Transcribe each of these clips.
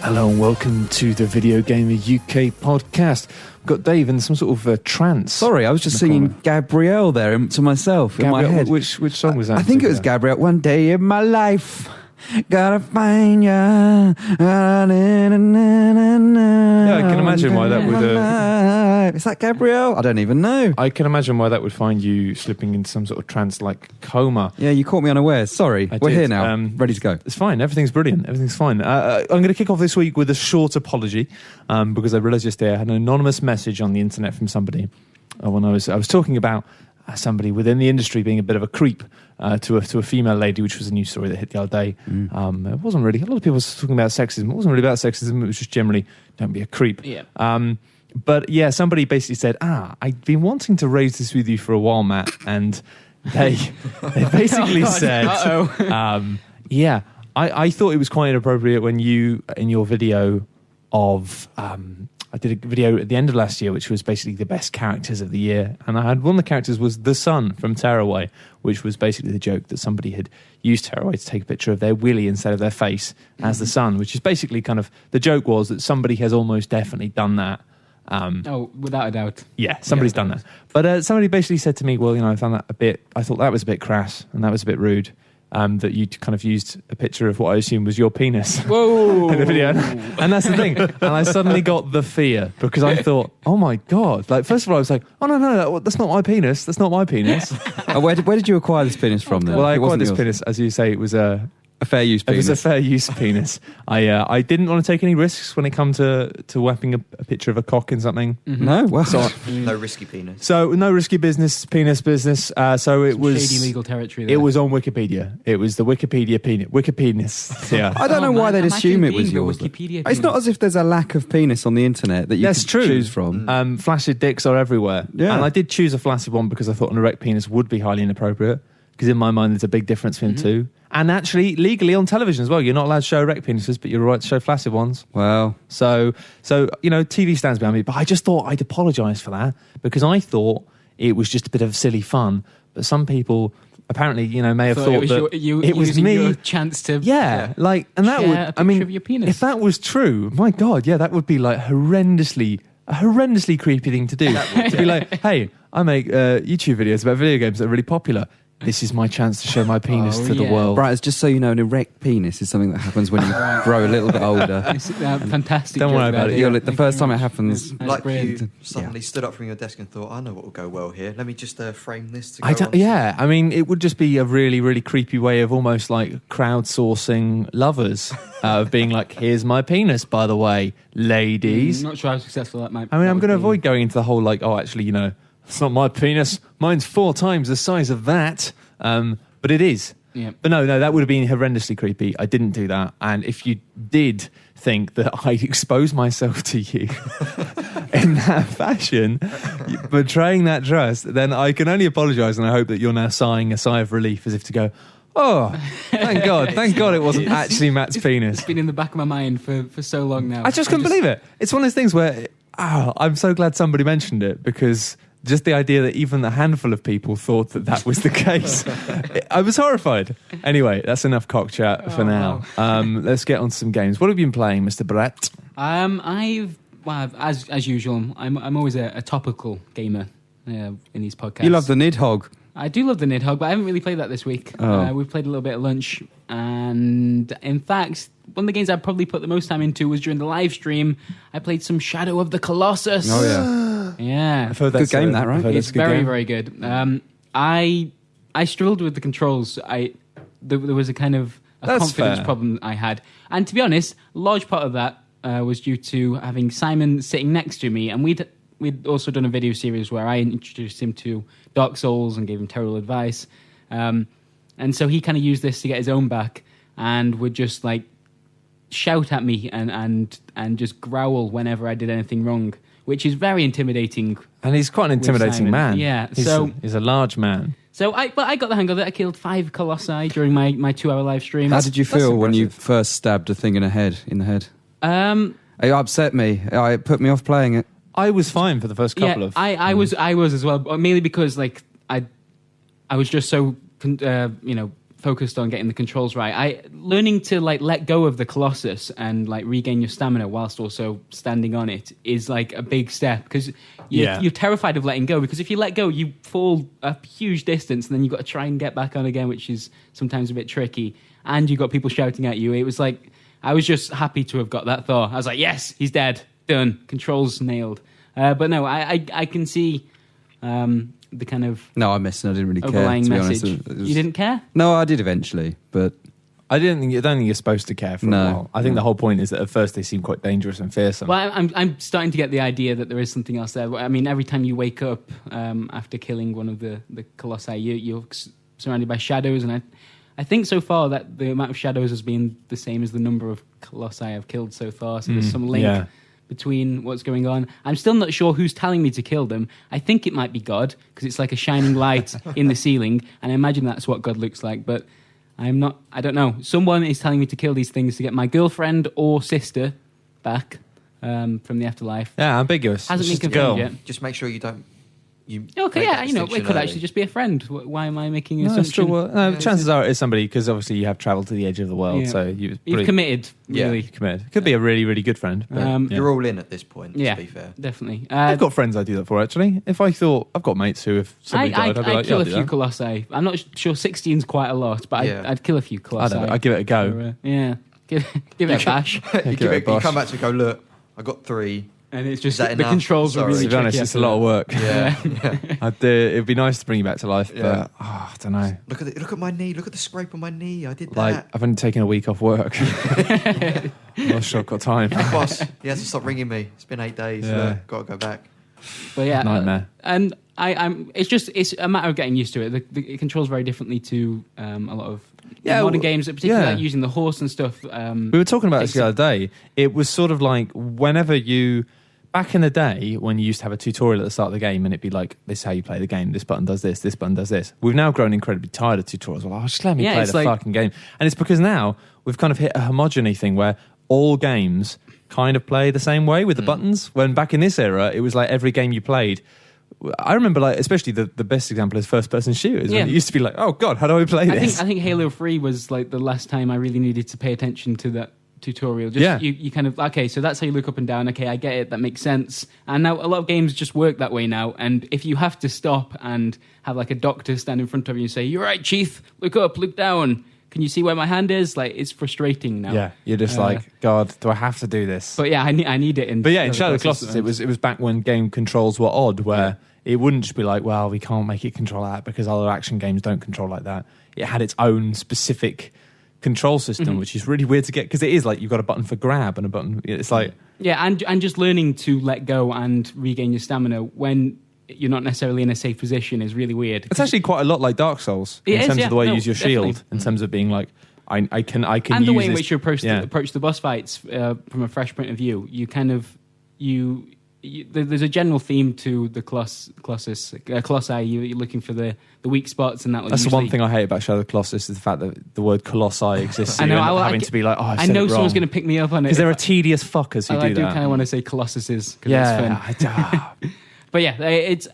Hello and welcome to the Video Gamer UK podcast. I've got Dave in some sort of trance. Sorry, I was just singing Gabrielle there to myself in my head. Which song was that? I think it was Gabrielle. One day in my life, gotta find ya. Yeah, I can imagine why that would... Is that Gabrielle? I don't even know. I can imagine why that would find you slipping into some sort of trance-like coma. Yeah, you caught me unawares. Sorry. We're here now, ready to go. It's fine. Everything's brilliant. Everything's fine. I'm going to kick off this week with a short apology because I realised yesterday I had an anonymous message on the internet from somebody when I was talking about somebody within the industry being a bit of a creep to a female lady, which was a news story that hit the other day. It wasn't really... A lot of people were talking about sexism. It wasn't really about sexism. It was just generally, don't be a creep. Yeah. But yeah, somebody basically said, I've been wanting to raise this with you for a while, Matt. And they basically said, yeah, I thought it was quite inappropriate when you, in your video of... I did a video at the end of last year, which was basically the best characters of the year. And I had one of the characters was the Sun from Tearaway, which was basically the joke that somebody had used Tearaway to take a picture of their willy instead of their face as the Sun, which is basically kind of, the joke was that somebody has almost definitely done that. Without a doubt. Yeah, somebody's done that. But somebody basically said to me, well, I found that I thought that was a bit crass and that was a bit rude. That you kind of used a picture of what I assume was your penis. Whoa! In the video. And that's the thing. And I suddenly got the fear because I thought, oh my God. Like, first of all, I was like, oh no, that's not my penis. That's not my penis. Where did you acquire this penis from then? Well, I acquired this penis, as you say, it was a fair use penis. It was a fair use penis. I didn't want to take any risks when it come to whapping a picture of a cock in something. Mm-hmm. No, well, no risky penis. So no risky business, penis business. So it was shady legal territory. There. It was on Wikipedia. It was the Wikipedia penis. Wikipenis. Yeah. I don't know why they'd assume it was yours. Wikipedia it's not as if there's a lack of penis on the internet that you can choose from. Flaccid dicks are everywhere. Yeah. And I did choose a flaccid one because I thought an erect penis would be highly inappropriate. Because in my mind, there's a big difference between the two. And actually, legally on television as well, you're not allowed to show erect penises, but you're right to show flaccid ones. Wow. So TV stands behind me. But I just thought I'd apologise for that because I thought it was just a bit of silly fun. But some people apparently, may have thought that it was me. Your chance to and that would. A picture of your penis. If that was true, my God, that would be like a horrendously creepy thing to do. To be like, hey, I make YouTube videos about video games that are really popular. This is my chance to show my penis to the world. Right, just so you know, an erect penis is something that happens when you grow a little bit older. It's fantastic. Don't worry about it. The first time it happens... Like you suddenly stood up from your desk and thought, I know what will go well here. Let me just frame this to go on. It would just be a really, really creepy way of almost like crowdsourcing lovers. Of being like, here's my penis, by the way, ladies. I'm not sure how successful that might be. I'm going to avoid going into the whole like, it's not my penis. Mine's 4 times the size of that. But it is. Yeah. But no, that would have been horrendously creepy. I didn't do that. And if you did think that I'd expose myself to you in that fashion, betraying that trust, then I can only apologise. And I hope that you're now sighing a sigh of relief as if to go, oh, thank God it wasn't actually Matt's penis. It's been in the back of my mind for so long now. I just couldn't believe it. It's one of those things where... I'm so glad somebody mentioned it because just the idea that even a handful of people thought that was the case. I was horrified. Anyway, that's enough cock chat for now. Wow. Let's get on to some games. What have you been playing, Mr. Brett? As usual, I'm always a topical gamer in these podcasts. You love the Nidhogg. I do love the Nidhogg, but I haven't really played that this week. We've played a little bit at lunch, and in fact, one of the games I probably put the most time into was during the live stream. I played some Shadow of the Colossus. Oh yeah, yeah. I've heard that's good game, that right? It's very, very good. I struggled with the controls. There was a kind of confidence problem I had, and to be honest, a large part of that was due to having Simon sitting next to me, and we'd also done a video series where I introduced him to Dark Souls and gave him terrible advice. And so he kind of used this to get his own back and would just like shout at me and just growl whenever I did anything wrong, which is very intimidating. And he's quite an intimidating man. Yeah. He's a large man. So I got the hang of it. I killed 5 colossi during my 2-hour live stream. How did you feel when you first stabbed a thing in the head? It upset me. It put me off playing it. I was fine for the first couple of... I was as well, mainly because like I was just so focused on getting the controls right. Learning to like let go of the Colossus and like regain your stamina whilst also standing on it is like a big step, because you're terrified of letting go, because if you let go you fall a huge distance and then you've got to try and get back on again, which is sometimes a bit tricky, and you've got people shouting at you. It was like, I was just happy to have got that Thor. I was like, yes, he's dead, done, controls nailed. But no, I can see the kind of no, I missed it. I didn't really care. Overlying To be message. honest. You didn't care? No, I did eventually, but I don't think you're supposed to care for a No. while. I think the whole point is that at first they seem quite dangerous and fearsome. Well, I'm starting to get the idea that there is something else there. I mean, every time you wake up after killing one of the Colossi, you're surrounded by shadows, and I think so far that the amount of shadows has been the same as the number of Colossi I've killed so far. So there's some link between what's going on. I'm still not sure who's telling me to kill them. I think it might be God, because it's like a shining light in the ceiling, and I imagine that's what God looks like, but I don't know. Someone is telling me to kill these things to get my girlfriend or sister back from the afterlife. Yeah, ambiguous. Hasn't It's been just a confirmed girl. yet. Just make sure you don't. Okay, make yeah, that it could distinction actually early. just be a friend. Why am I making an No, assumption? chances are it's somebody, because obviously you have travelled to the edge of the world, Yeah. so you've You've committed, Yeah. really. committed. Could be a really, really good friend. But, Um, yeah. You're all in at this point. Yeah, To be fair. definitely. I've got friends I do that for, actually. If I thought, I've got mates who, if somebody died, I'd be like, I'd kill yeah, a few Colossi. I'm not sure 16 is quite a lot, but Yeah. I'd kill a few Colossi. I'd give it a go. For, yeah, give it a bash. you, give it a you bosh. come back to go, look, I got 3. And it's Is just that the enough? controls are Sorry. really To be honest, tricky it's a after lot of work. Yeah. It'd be nice to bring you back to life, Yeah. but I don't know. Look at my knee. Look at the scrape on my knee. I did that. Like, I've only taken a week off work. I'm not sure I've got time. Boss, he hasn't stopped ringing me. It's been 8 days. Yeah. Got to go back. But yeah, Nightmare. And I'm. It's a matter of getting used to it. It controls very differently to a lot of modern games, particularly like using the horse and stuff. We were talking about this the other day. It was sort of like whenever you... Back in the day, when you used to have a tutorial at the start of the game, and it'd be like, this is how you play the game, this button does this button does this. We've now grown incredibly tired of tutorials. Well, just let me play the fucking game. And it's because now we've kind of hit a homogeny thing where all games kind of play the same way with the buttons. When back in this era, it was like every game you played... I remember, like, especially the best example is first-person shooters. Yeah. When it used to be like, oh, God, how do I play this? I think Halo 3 was like the last time I really needed to pay attention to that tutorial. Just you kind of, okay, so that's how you look up and down. Okay, I get it. That makes sense. And now a lot of games just work that way now. And if you have to stop and have like a doctor stand in front of you and say, "You're right, Chief. Look up, look down. Can you see where my hand is?" Like, it's frustrating now. Yeah, you're just like, God, do I have to do this? But yeah, I need it. But yeah, in Shadow of the Colossus, it was back when game controls were odd, where it wouldn't just be like, well, we can't make it control that because other action games don't control like that. It had its own specific control system, which is really weird to get, because it is like you've got a button for grab and a button. It's like and just learning to let go and regain your stamina when you're not necessarily in a safe position is really weird. it's actually quite a lot like Dark Souls in terms of the way you use your shield, in terms of being like, I can and use the way in this- which you approach the boss fights from a fresh point of view. You kind of there's a general theme to the Colossi. You're looking for the weak spots, and that. That's the one thing I hate about Shadow of the Colossus is the fact that the word Colossi exists. I know. Having to be like, oh, I know someone's going to pick me up on it because there are tedious fuckers who I do do that. kind of want to say Colossuses because it's fun. But yeah,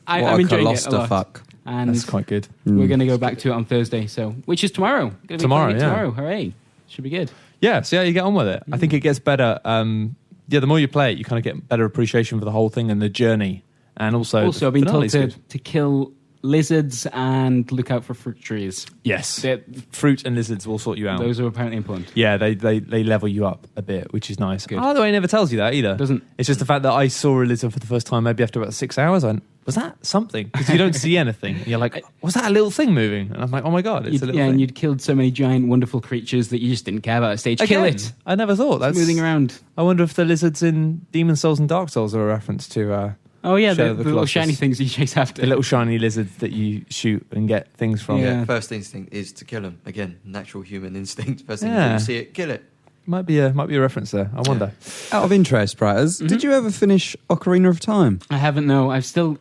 I'm enjoying it a lot. Fuck. And That's quite good. we're going to go back to it on Thursday, which is tomorrow. Gonna be Tomorrow, playing it yeah. tomorrow. Hooray! Should be good. Yeah, see how you get on with it. I think it gets better. The more you play it, you kind of get better appreciation for the whole thing and the journey. And also I've been told finale's good. to kill lizards and look out for fruit trees. Yes, They're- fruit and lizards will sort you out. Those are apparently important. Yeah, they level you up a bit, which is nice. Good. Oh, the way it never tells you that either. Doesn't. It's just the fact that I saw a lizard for the first time maybe after about 6 hours. I went, was that something? Because you don't see anything. And you're like, was that a little thing moving? And I'm like, oh my God, it's a little thing. And you'd killed so many giant, wonderful creatures that you just didn't care about at stage. Kill Again, it. I never thought. That's Moving around. I wonder if the lizards in Demon Souls and Dark Souls are a reference to Oh yeah, Shadow the of the little Colossus. shiny things you chase after. the little shiny lizards that you shoot and get things from. Yeah. First instinct is to kill him. Again, natural human instinct. First thing Yeah. you see it, kill it. Might be a reference there. I wonder. Out of interest, Bratters, did you ever finish Ocarina of Time? I haven't. No, I still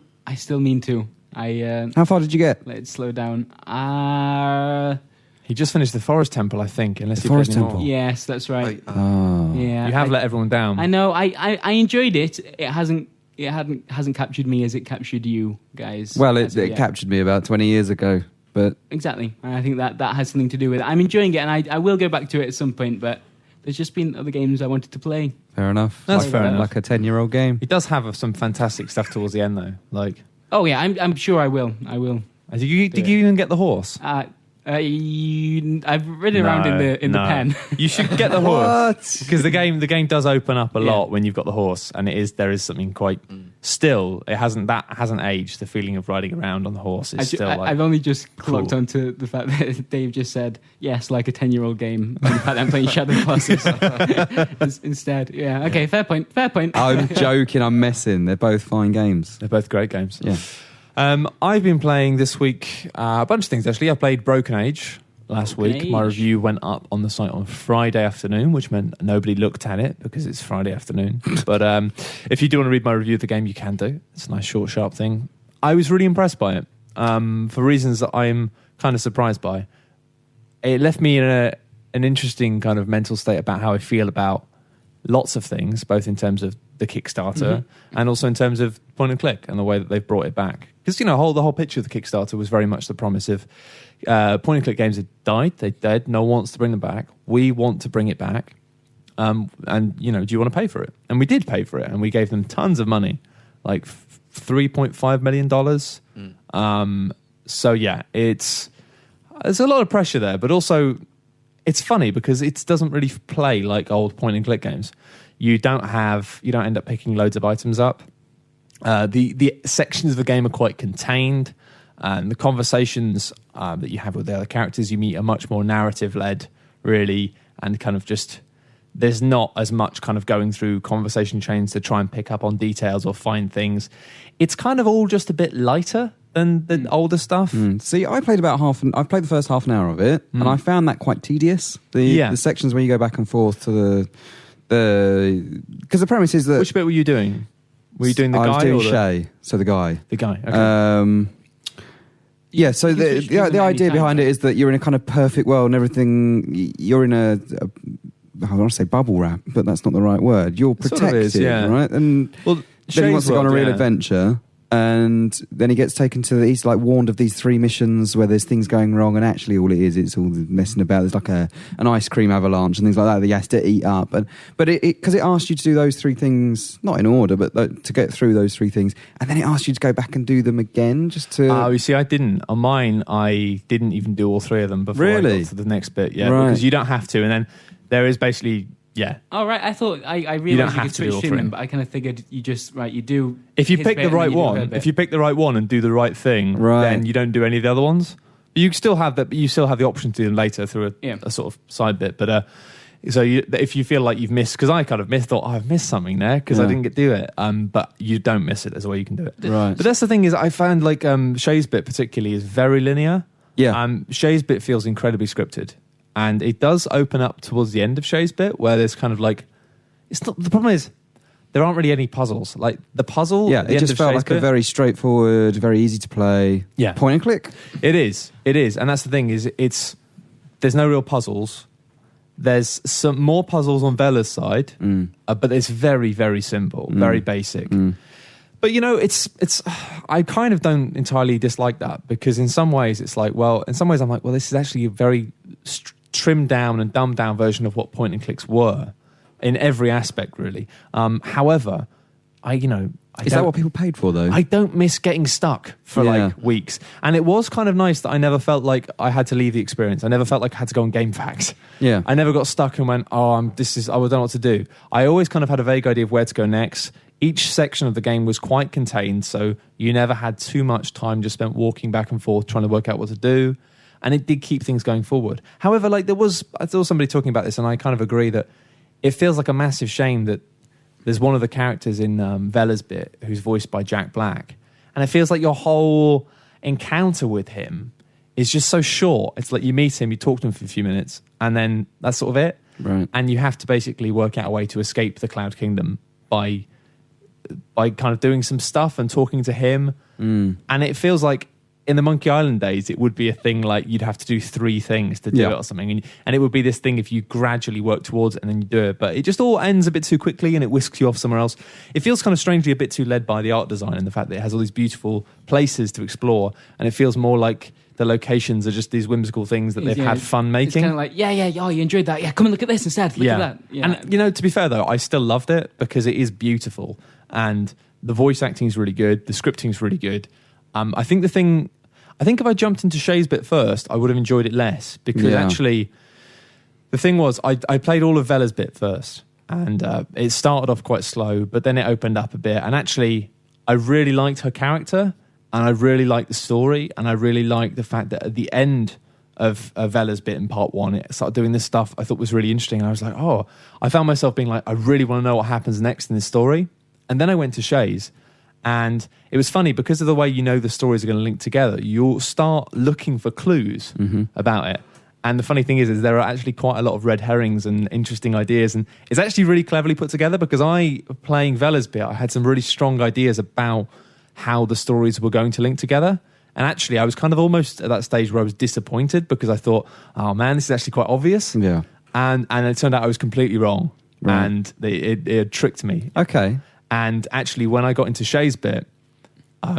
mean to. How far did you get? Let it slow down. He just finished the Forest Temple, I think. Unless The you Forest played any more. Temple? Yes, that's right. Oh. Yeah, You have let everyone down. I know. I enjoyed it. It hasn't captured me as it captured you guys. Well, as of it yet. captured me about 20 years ago. But exactly, and I think that has something to do with it. I'm enjoying it, and I will go back to it at some point, but there's just been other games I wanted to play. Fair enough. That's fair enough. Like a 10-year-old game. It does have some fantastic stuff towards the end, though. Like, oh yeah, I'm sure I will. Did you even get the horse? I've ridden around in the pen. You should get the horse because the game does open up a lot when you've got the horse, and there is something quite. Still, it hasn't aged. The feeling of riding around on the horse is still. I've only just clocked onto the fact that Dave just said yes, like a 10-year-old game. And the fact that I'm playing Shadow Colossus instead. Yeah. Okay. Fair point. I'm joking. I'm messing. They're both fine games. They're both great games. Yeah. I've been playing this week a bunch of things, actually. I played Broken Age last week. My review went up on the site on Friday afternoon, which meant nobody looked at it because it's Friday afternoon. But if you do want to read my review of the game, you can do. It's a nice, short, sharp thing. I was really impressed by it for reasons that I'm kind of surprised by. It left me in an interesting kind of mental state about how I feel about lots of things, both in terms of the Kickstarter and also in terms of point and click and the way that they've brought it back. Because, the whole picture of the Kickstarter was very much the promise of point and click games had died. They're dead. No one wants to bring them back. We want to bring it back. And, do you want to pay for it? And we did pay for it. And we gave them tons of money, like $3.5 million. So, yeah, there's a lot of pressure there. But also, it's funny because it doesn't really play like old point and click games. You don't end up picking loads of items up. The sections of the game are quite contained, and the conversations that you have with the other characters you meet are much more narrative led, really, and kind of just there's not as much kind of going through conversation chains to try and pick up on details or find things. It's kind of all just a bit lighter than the older stuff. See, I played I've played the first half an hour of it, and I found that quite tedious. The sections where you go back and forth to because the premise is that... Which bit were you doing? Were you doing the guy? I was doing Shay, so the guy. The guy, okay. Yeah, so the idea behind it is that you're in a kind of perfect world and everything... You're in I want to say bubble wrap, but that's not the right word. You're protected, right? And then he wants to go on a real adventure... And then he gets taken he's like warned of these 3 missions where there's things going wrong, and actually all it is, it's all messing about. There's like an ice cream avalanche and things like that he has to eat up. But because it asks you to do those 3 things, not in order, but to get through those 3 things, and then it asks you to go back and do them again just to... Oh, you see, I didn't. On mine, I didn't even do all 3 of them before I got to the next bit. Yeah, right. Because you don't have to. And then there is basically... Yeah. Oh, right. I thought I realised you could switch between them, but I kind of figured you do. If you pick the right one, and do the right thing, then you don't do any of the other ones. You still have that, but you still have the option to do them later through a sort of side bit. But if you feel like you've missed, because I kind of thought I've missed something there because I didn't get to do it. But you don't miss it. There's a way you can do it. Right. But that's the thing is, I found like Shay's bit particularly is very linear. Yeah. Shay's bit feels incredibly scripted. And it does open up towards the end of Shay's bit where there's kind of like, it's not, the problem is there aren't really any puzzles. Like the puzzle, it just felt like a very straightforward, very easy to play point and click. It is, and that's the thing is there's no real puzzles. There's some more puzzles on Vela's side, but it's very, very simple, very basic. But it's I kind of don't entirely dislike that because in some ways it's like, in some ways I'm like, this is actually a very trimmed down and dumbed down version of what point and clicks were in every aspect, really. However, is that what people paid for, though? I don't miss getting stuck for like weeks, and it was kind of nice that I never felt like I had to leave the experience. I never felt like I had to go on GameFAQs. Yeah, I never got stuck and went, I don't know what to do. I always kind of had a vague idea of where to go next. Each section of the game was quite contained, so you never had too much time just spent walking back and forth trying to work out what to do. And it did keep things going forward. However, I saw somebody talking about this, and I kind of agree that it feels like a massive shame that there's one of the characters in Vela's bit who's voiced by Jack Black, and it feels like your whole encounter with him is just so short. It's like you meet him, you talk to him for a few minutes, and then that's sort of it. Right. And you have to basically work out a way to escape the Cloud Kingdom by kind of doing some stuff and talking to him. And it feels like in the Monkey Island days, it would be a thing like you'd have to do 3 things to do it or something. And it would be this thing if you gradually work towards it and then you do it. But it just all ends a bit too quickly and it whisks you off somewhere else. It feels kind of strangely a bit too led by the art design and the fact that it has all these beautiful places to explore. And it feels more like the locations are just these whimsical things that they've had fun making. It's kind of like, oh, you enjoyed that. Yeah, come and look at this instead. Look at that. Yeah. And, to be fair, though, I still loved it because it is beautiful. And the voice acting is really good. The scripting is really good. I think if I jumped into Shay's bit first, I would have enjoyed it less because actually the thing was I played all of Vela's bit first and it started off quite slow, but then it opened up a bit. And actually, I really liked her character. And I really liked the story, and I really liked the fact that at the end of Vela's bit in part 1, it started doing this stuff I thought was really interesting. And I was like, I found myself being like, I really want to know what happens next in this story. And then I went to Shay's, and it was funny because of the way the stories are going to link together. You'll start looking for clues about it. And the funny thing is there are actually quite a lot of red herrings and interesting ideas. And it's actually really cleverly put together because playing Vela's bit, I had some really strong ideas about how the stories were going to link together. And actually, I was kind of almost at that stage where I was disappointed because I thought, oh man, this is actually quite obvious. Yeah. And it turned out I was completely wrong. Right. And it tricked me. Okay. And actually, when I got into Shay's bit,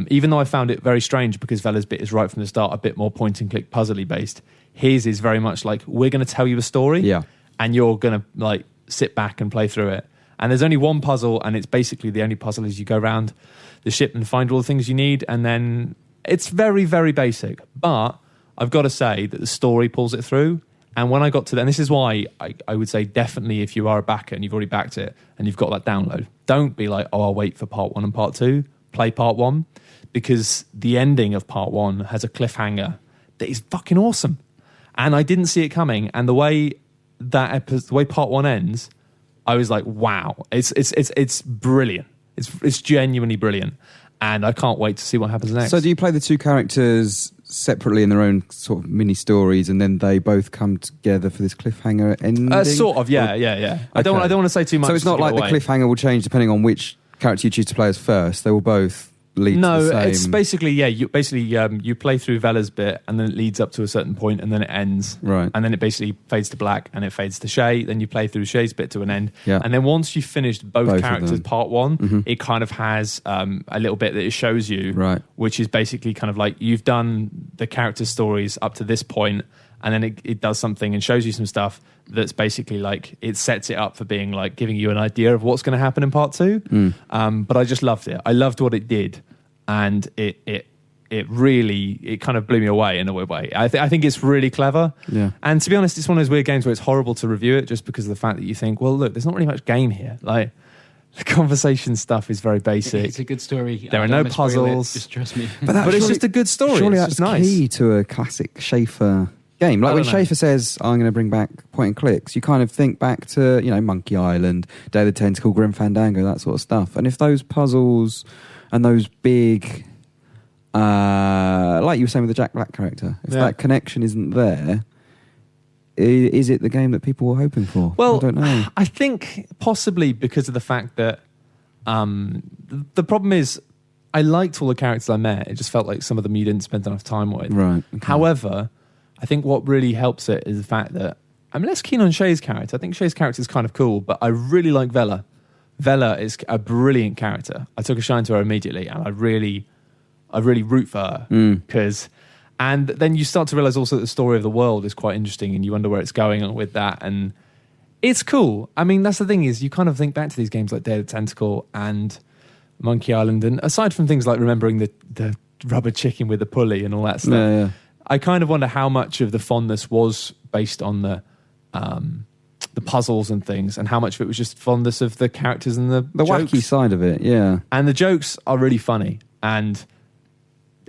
even though I found it very strange because Vela's bit is right from the start a bit more point and click puzzly based, his is very much like, we're going to tell you a story. And you're going to sit back and play through it. And there's only one puzzle, and it's basically the only puzzle is you go around the ship and find all the things you need, and then it's very, very basic. But I've got to say that the story pulls it through. And when I got to that, and this is why I would say definitely if you are a backer and you've already backed it and you've got that download, don't be like, I'll wait for part 1 and part 2. Play part 1 because the ending of part 1 has a cliffhanger that is fucking awesome. And I didn't see it coming. And the way part 1 ends, I was like, wow, it's brilliant. It's genuinely brilliant, and I can't wait to see what happens next. So do you play the two characters separately in their own sort of mini stories, and then they both come together for this cliffhanger ending? Sort of, yeah. Okay. I don't want to say too much. So it's not like the cliffhanger will change depending on which character you choose to play as first. They will both lead to the same... No, it's basically, you play through Vela's bit, and then it leads up to a certain point, and then it ends. Right. And then it basically fades to black, and it fades to Shay, then you play through Shay's bit to an end. Yeah. And then once you've finished both characters part 1, it kind of has a little bit that it shows you, right, which is basically kind of like, you've done the character stories up to this point, and then it does something and shows you some stuff that's basically like, it sets it up for being like giving you an idea of what's going to happen in part 2. But I just loved it. I loved what it did, and it really kind of blew me away in a weird way. I think it's really clever. Yeah. And to be honest, it's one of those weird games where it's horrible to review it just because of the fact that you think, well, look, there's not really much game here. Like, the conversation stuff is very basic. It's a good story. There are no puzzles. Just trust me. But it's just a good story. Surely it's that's just nice. key to a classic Schafer game. Like when Schafer says, I'm going to bring back point and clicks, you kind of think back to, Monkey Island, Day of the Tentacle, Grim Fandango, that sort of stuff. And if those puzzles and those big, like you were saying with the Jack Black character, if that connection isn't there, is it the game that people were hoping for? Well, I don't know. I think possibly because of the fact that the problem is, I liked all the characters I met. It just felt like some of them you didn't spend enough time with. Right. Okay. However, I think what really helps it is the fact that I'm less keen on Shay's character. I think Shay's character is kind of cool, but I really like Vela. Vela is a brilliant character. I took a shine to her immediately, and I really root for her because. And then you start to realize also that the story of the world is quite interesting, and you wonder where it's going with that. And it's cool. I mean, that's the thing is, you kind of think back to these games like Day of the Tentacle and Monkey Island, and aside from things like remembering the rubber chicken with the pulley and all that stuff, I kind of wonder how much of the fondness was based on the puzzles and things, and how much of it was just fondness of the characters and the jokes. Wacky side of it, yeah. And the jokes are really funny, and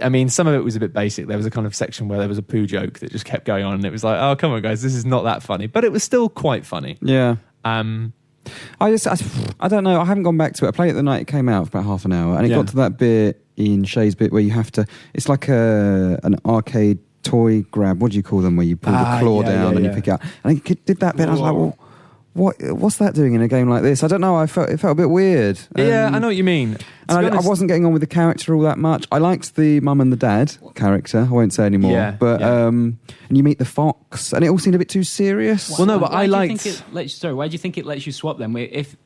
I mean, some of it was a bit basic. There was a kind of section where there was a poo joke that just kept going on, and it was like, oh, come on, guys, this is not that funny. But it was still quite funny. Yeah. I don't know. I haven't gone back to it. I played it the night it came out for about half an hour, and it got to that bit in Shay's bit where you have to... It's like an arcade toy grab. What do you call them? Where you pull the claw down and you pick it up. And I did that bit, and I was like, well... What's that doing in a game like this? I don't know. It felt a bit weird. Yeah, I know what you mean. And I wasn't getting on with the character all that much. I liked the mum and the dad character. I won't say anymore. And you meet the fox, and it all seemed a bit too serious. Well, no, but I liked. Why do you think it lets you swap them? If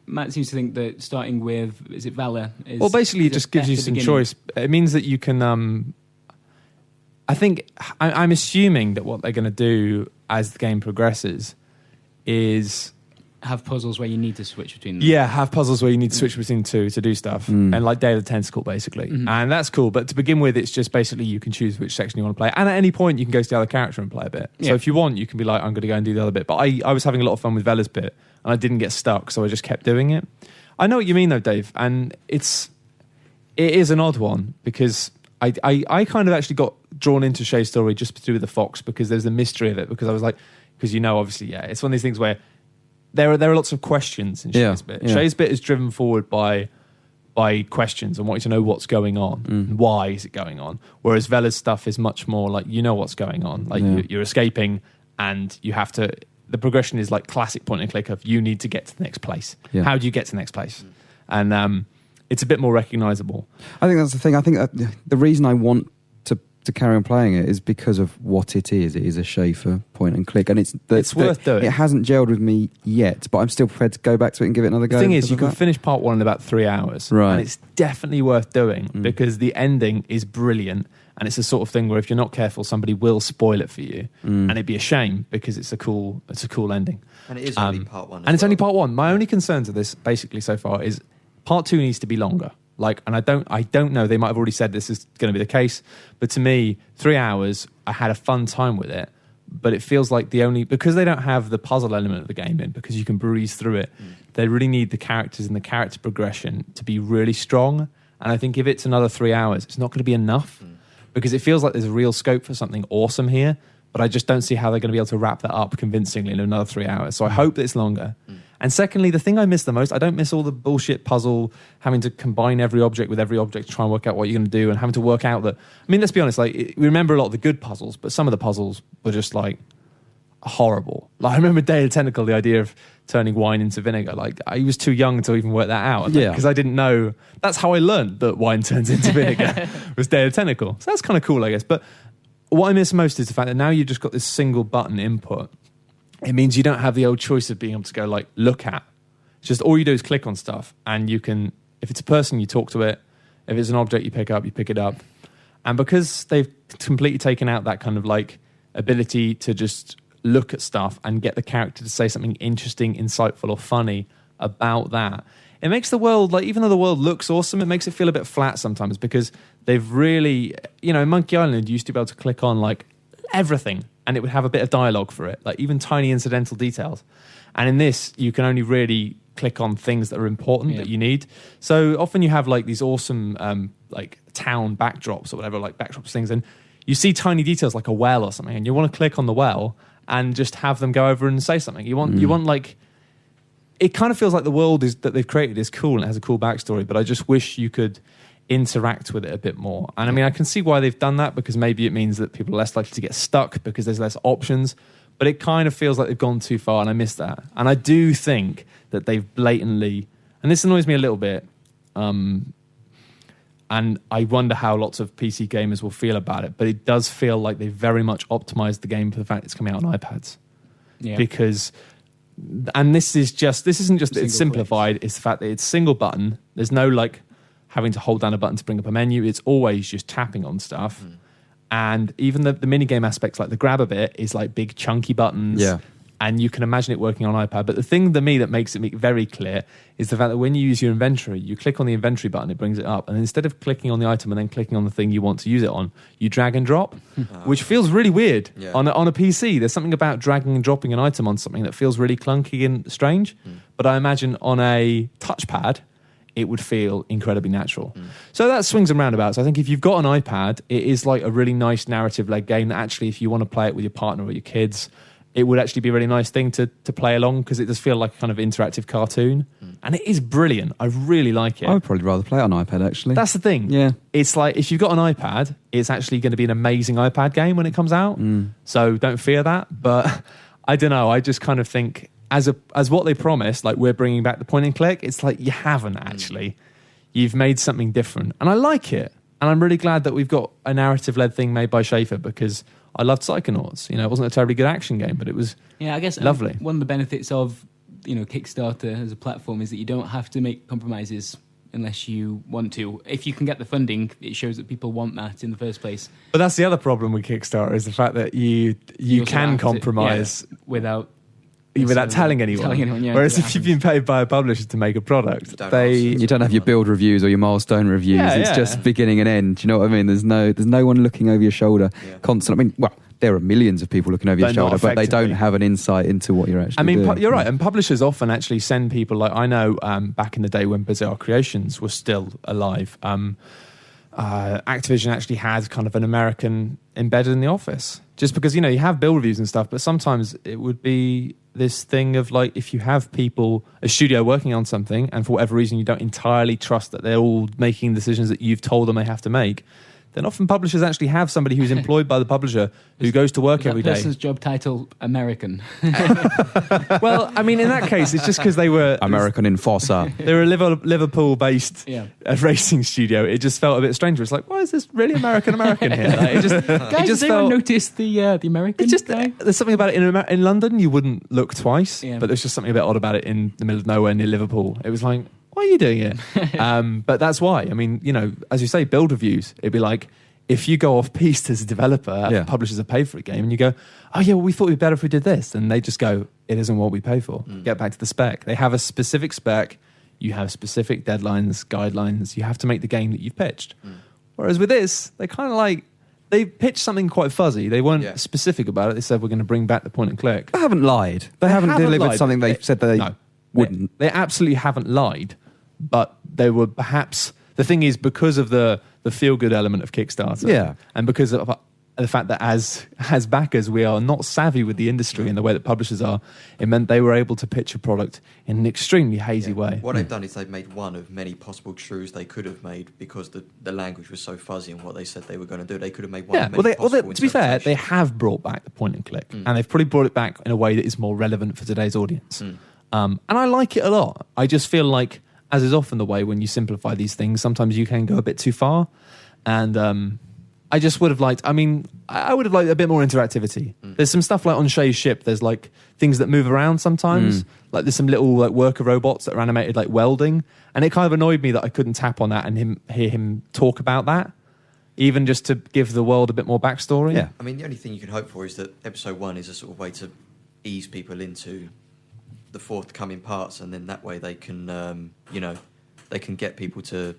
Matt seems to think that starting with Vela is... Well, basically, it just gives you some choice. It means that you can... I think I'm assuming that what they're going to do as the game progresses is have puzzles where you need to switch between them. Yeah, have puzzles where you need to switch between two to do stuff. And like Day of the Tentacle, basically. And that's cool. But to begin with, it's just basically you can choose which section you want to play. And at any point, you can go to the other character and play a bit. So if you want, you can be like, I'm going to go and do the other bit. But I was having a lot of fun with Vela's bit, and I didn't get stuck, so I just kept doing it. I know what you mean, though, Dave. And it is an odd one, because I kind of actually got drawn into Shay's story just to do with the fox, because there's the mystery of it. Because I was like, because obviously, it's one of these things where there are lots of questions in Shay's bit. Yeah. Shay's bit is driven forward by questions and wanting to know what's going on. Why is it going on? Whereas Vela's stuff is much more like, what's going on. Like you're escaping, and you have to. The progression is like classic point and click of you need to get to the next place. Yeah. How do you get to the next place? And it's a bit more recognisable. I think that's the thing. I think the reason I want to carry on playing it is because of what it is. It is a Schaefer point and click, and it's worth doing. It hasn't gelled with me yet, but I'm still prepared to go back to it and give it another go. The thing is, you can finish part 1 in about 3 hours, right? And it's definitely worth doing because the ending is brilliant, and it's the sort of thing where if you're not careful, somebody will spoil it for you, and it'd be a shame because it's a cool ending. And it is only part 1, and it's only part 1. My only concern to this, basically, so far, is part 2 needs to be longer. And I don't know. They might have already said this is going to be the case, but to me, 3 hours, I had a fun time with it. But it feels like because they don't have the puzzle element of the game in, because you can breeze through it. They really need the characters and the character progression to be really strong. And I think if it's another 3 hours, it's not going to be enough, because it feels like there's a real scope for something awesome here. But I just don't see how they're going to be able to wrap that up convincingly in another 3 hours. So I hope that it's longer. And secondly, the thing I miss the most, I don't miss all the bullshit puzzle, having to combine every object with every object to try and work out what you're going to do, and having to work out that... I mean, let's be honest, we remember a lot of the good puzzles, but some of the puzzles were just, horrible. I remember Day of the Tentacle, the idea of turning wine into vinegar. I was too young to even work that out. Because I didn't know... That's how I learned that wine turns into vinegar, was Day of the Tentacle. So that's kind of cool, I guess. But what I miss most is the fact that now you've just got this single button input. It means you don't have the old choice of being able to go look at. It's just all you do is click on stuff, and you can, if it's a person, you talk to it. If it's an object you pick it up. And because they've completely taken out that kind of ability to just look at stuff and get the character to say something interesting, insightful, or funny about that, it makes the world, even though the world looks awesome, it makes it feel a bit flat sometimes, because they've really, in Monkey Island, you used to be able to click on everything, and it would have a bit of dialogue for it, even tiny incidental details. And in this, you can only really click on things that are important that you need. So often you have these awesome town backdrops or whatever, backdrops things, and you see tiny details like a well or something, and you want to click on the well and just have them go over and say something. You want it kind of feels like the world that they've created is cool and it has a cool backstory, but I just wish you could interact with it a bit more. And I mean, I can see why they've done that, because maybe it means that people are less likely to get stuck because there's less options, but it kind of feels like they've gone too far, and I miss that. And I do think that they've blatantly, and this annoys me a little bit, and I wonder how lots of PC gamers will feel about it, but it does feel like they very much optimized the game for the fact it's coming out on iPads. Yeah. Because, and this isn't just that it's simplified, it's the fact that it's single button. There's no having to hold down a button to bring up a menu. It's always just tapping on stuff. And even the minigame aspects, the grab a bit, is big chunky buttons. Yeah. And you can imagine it working on iPad. But the thing to me that makes it very clear is the fact that when you use your inventory, you click on the inventory button, it brings it up. And instead of clicking on the item and then clicking on the thing you want to use it on, you drag and drop, which feels really weird. Yeah. On a PC, there's something about dragging and dropping an item on something that feels really clunky and strange. But I imagine on a touchpad, it would feel incredibly natural. So that swings and roundabouts. I think if you've got an iPad, it is a really nice narrative-led game that actually, if you want to play it with your partner or your kids, it would actually be a really nice thing to play along, because it does feel like a kind of interactive cartoon. And it is brilliant. I really like it. I would probably rather play it on iPad, actually. That's the thing. Yeah. It's if you've got an iPad, it's actually going to be an amazing iPad game when it comes out. So don't fear that. But I don't know. I just kind of think, as what they promised, we're bringing back the point and click, it's you haven't actually. You've made something different. And I like it. And I'm really glad that we've got a narrative-led thing made by Schaefer, because I loved Psychonauts. It wasn't a terribly good action game, but it was I guess lovely. One of the benefits of Kickstarter as a platform is that you don't have to make compromises unless you want to. If you can get the funding, it shows that people want that in the first place. But that's the other problem with Kickstarter, is the fact that you can compromise without telling anyone. Whereas if you've been paid by a publisher to make a product, you don't have your build reviews or your milestone reviews. It's just beginning and end. Do you know what I mean? There's no one looking over your shoulder constantly. I mean, well, there are millions of people looking over your shoulder, but they don't have an insight into what you're actually doing. You're right. And publishers often actually send people, like I know back in the day when Bizarre Creations was still alive, Activision actually had kind of an American embedded in the office. Just because, you have build reviews and stuff, but sometimes it would be this thing of like, if you have people, a studio working on something, and for whatever reason you don't entirely trust that they're all making decisions that you've told them they have to make, then often publishers actually have somebody who's employed by the publisher who goes to work every day. Person's job title American. Well, I mean, in that case, it's just because they were American enforcer. They were a Liverpool-based racing studio. It just felt a bit strange. It's like, why is this really American here? Like, Guys, anyone noticed the American guy? There's something about it in London. You wouldn't look twice, but there's just something a bit odd about it in the middle of nowhere near Liverpool. It was like, why are you doing it? But that's why. I mean, as you say, build reviews. It'd be like, if you go off piste as a developer, publishers have paid for a game, and you go, oh yeah, well, we thought it'd be better if we did this, and they just go, it isn't what we pay for. Get back to the spec. They have a specific spec. You have specific deadlines, guidelines. You have to make the game that you've pitched. Whereas with this, they kind of like, they pitched something quite fuzzy. They weren't specific about it. They said, we're going to bring back the point and click. They haven't lied. They haven't delivered something they said they wouldn't. They absolutely haven't lied, but they were perhaps, the thing is, because of the feel-good element of Kickstarter, and because of the fact that as backers we are not savvy with the industry in the way that publishers are, it meant they were able to pitch a product in an extremely hazy way. What they've done is they've made one of many possible truths they could have made, because the language was so fuzzy and what they said they were going to do. They could have made one of many possible to be fair, they have brought back the point and click, and they've probably brought it back in a way that is more relevant for today's audience. And I like it a lot. I just feel like, as is often the way when you simplify these things, sometimes you can go a bit too far. And I just would have liked, I would have liked a bit more interactivity. There's some stuff like on Shay's ship, there's like things that move around sometimes. Like there's some little like worker robots that are animated like welding. And it kind of annoyed me that I couldn't tap on that and hear him talk about that, even just to give the world a bit more backstory. Yeah. I mean, the only thing you can hope for is that episode 1 is a sort of way to ease people into the forthcoming parts, and then that way they can, they can get people to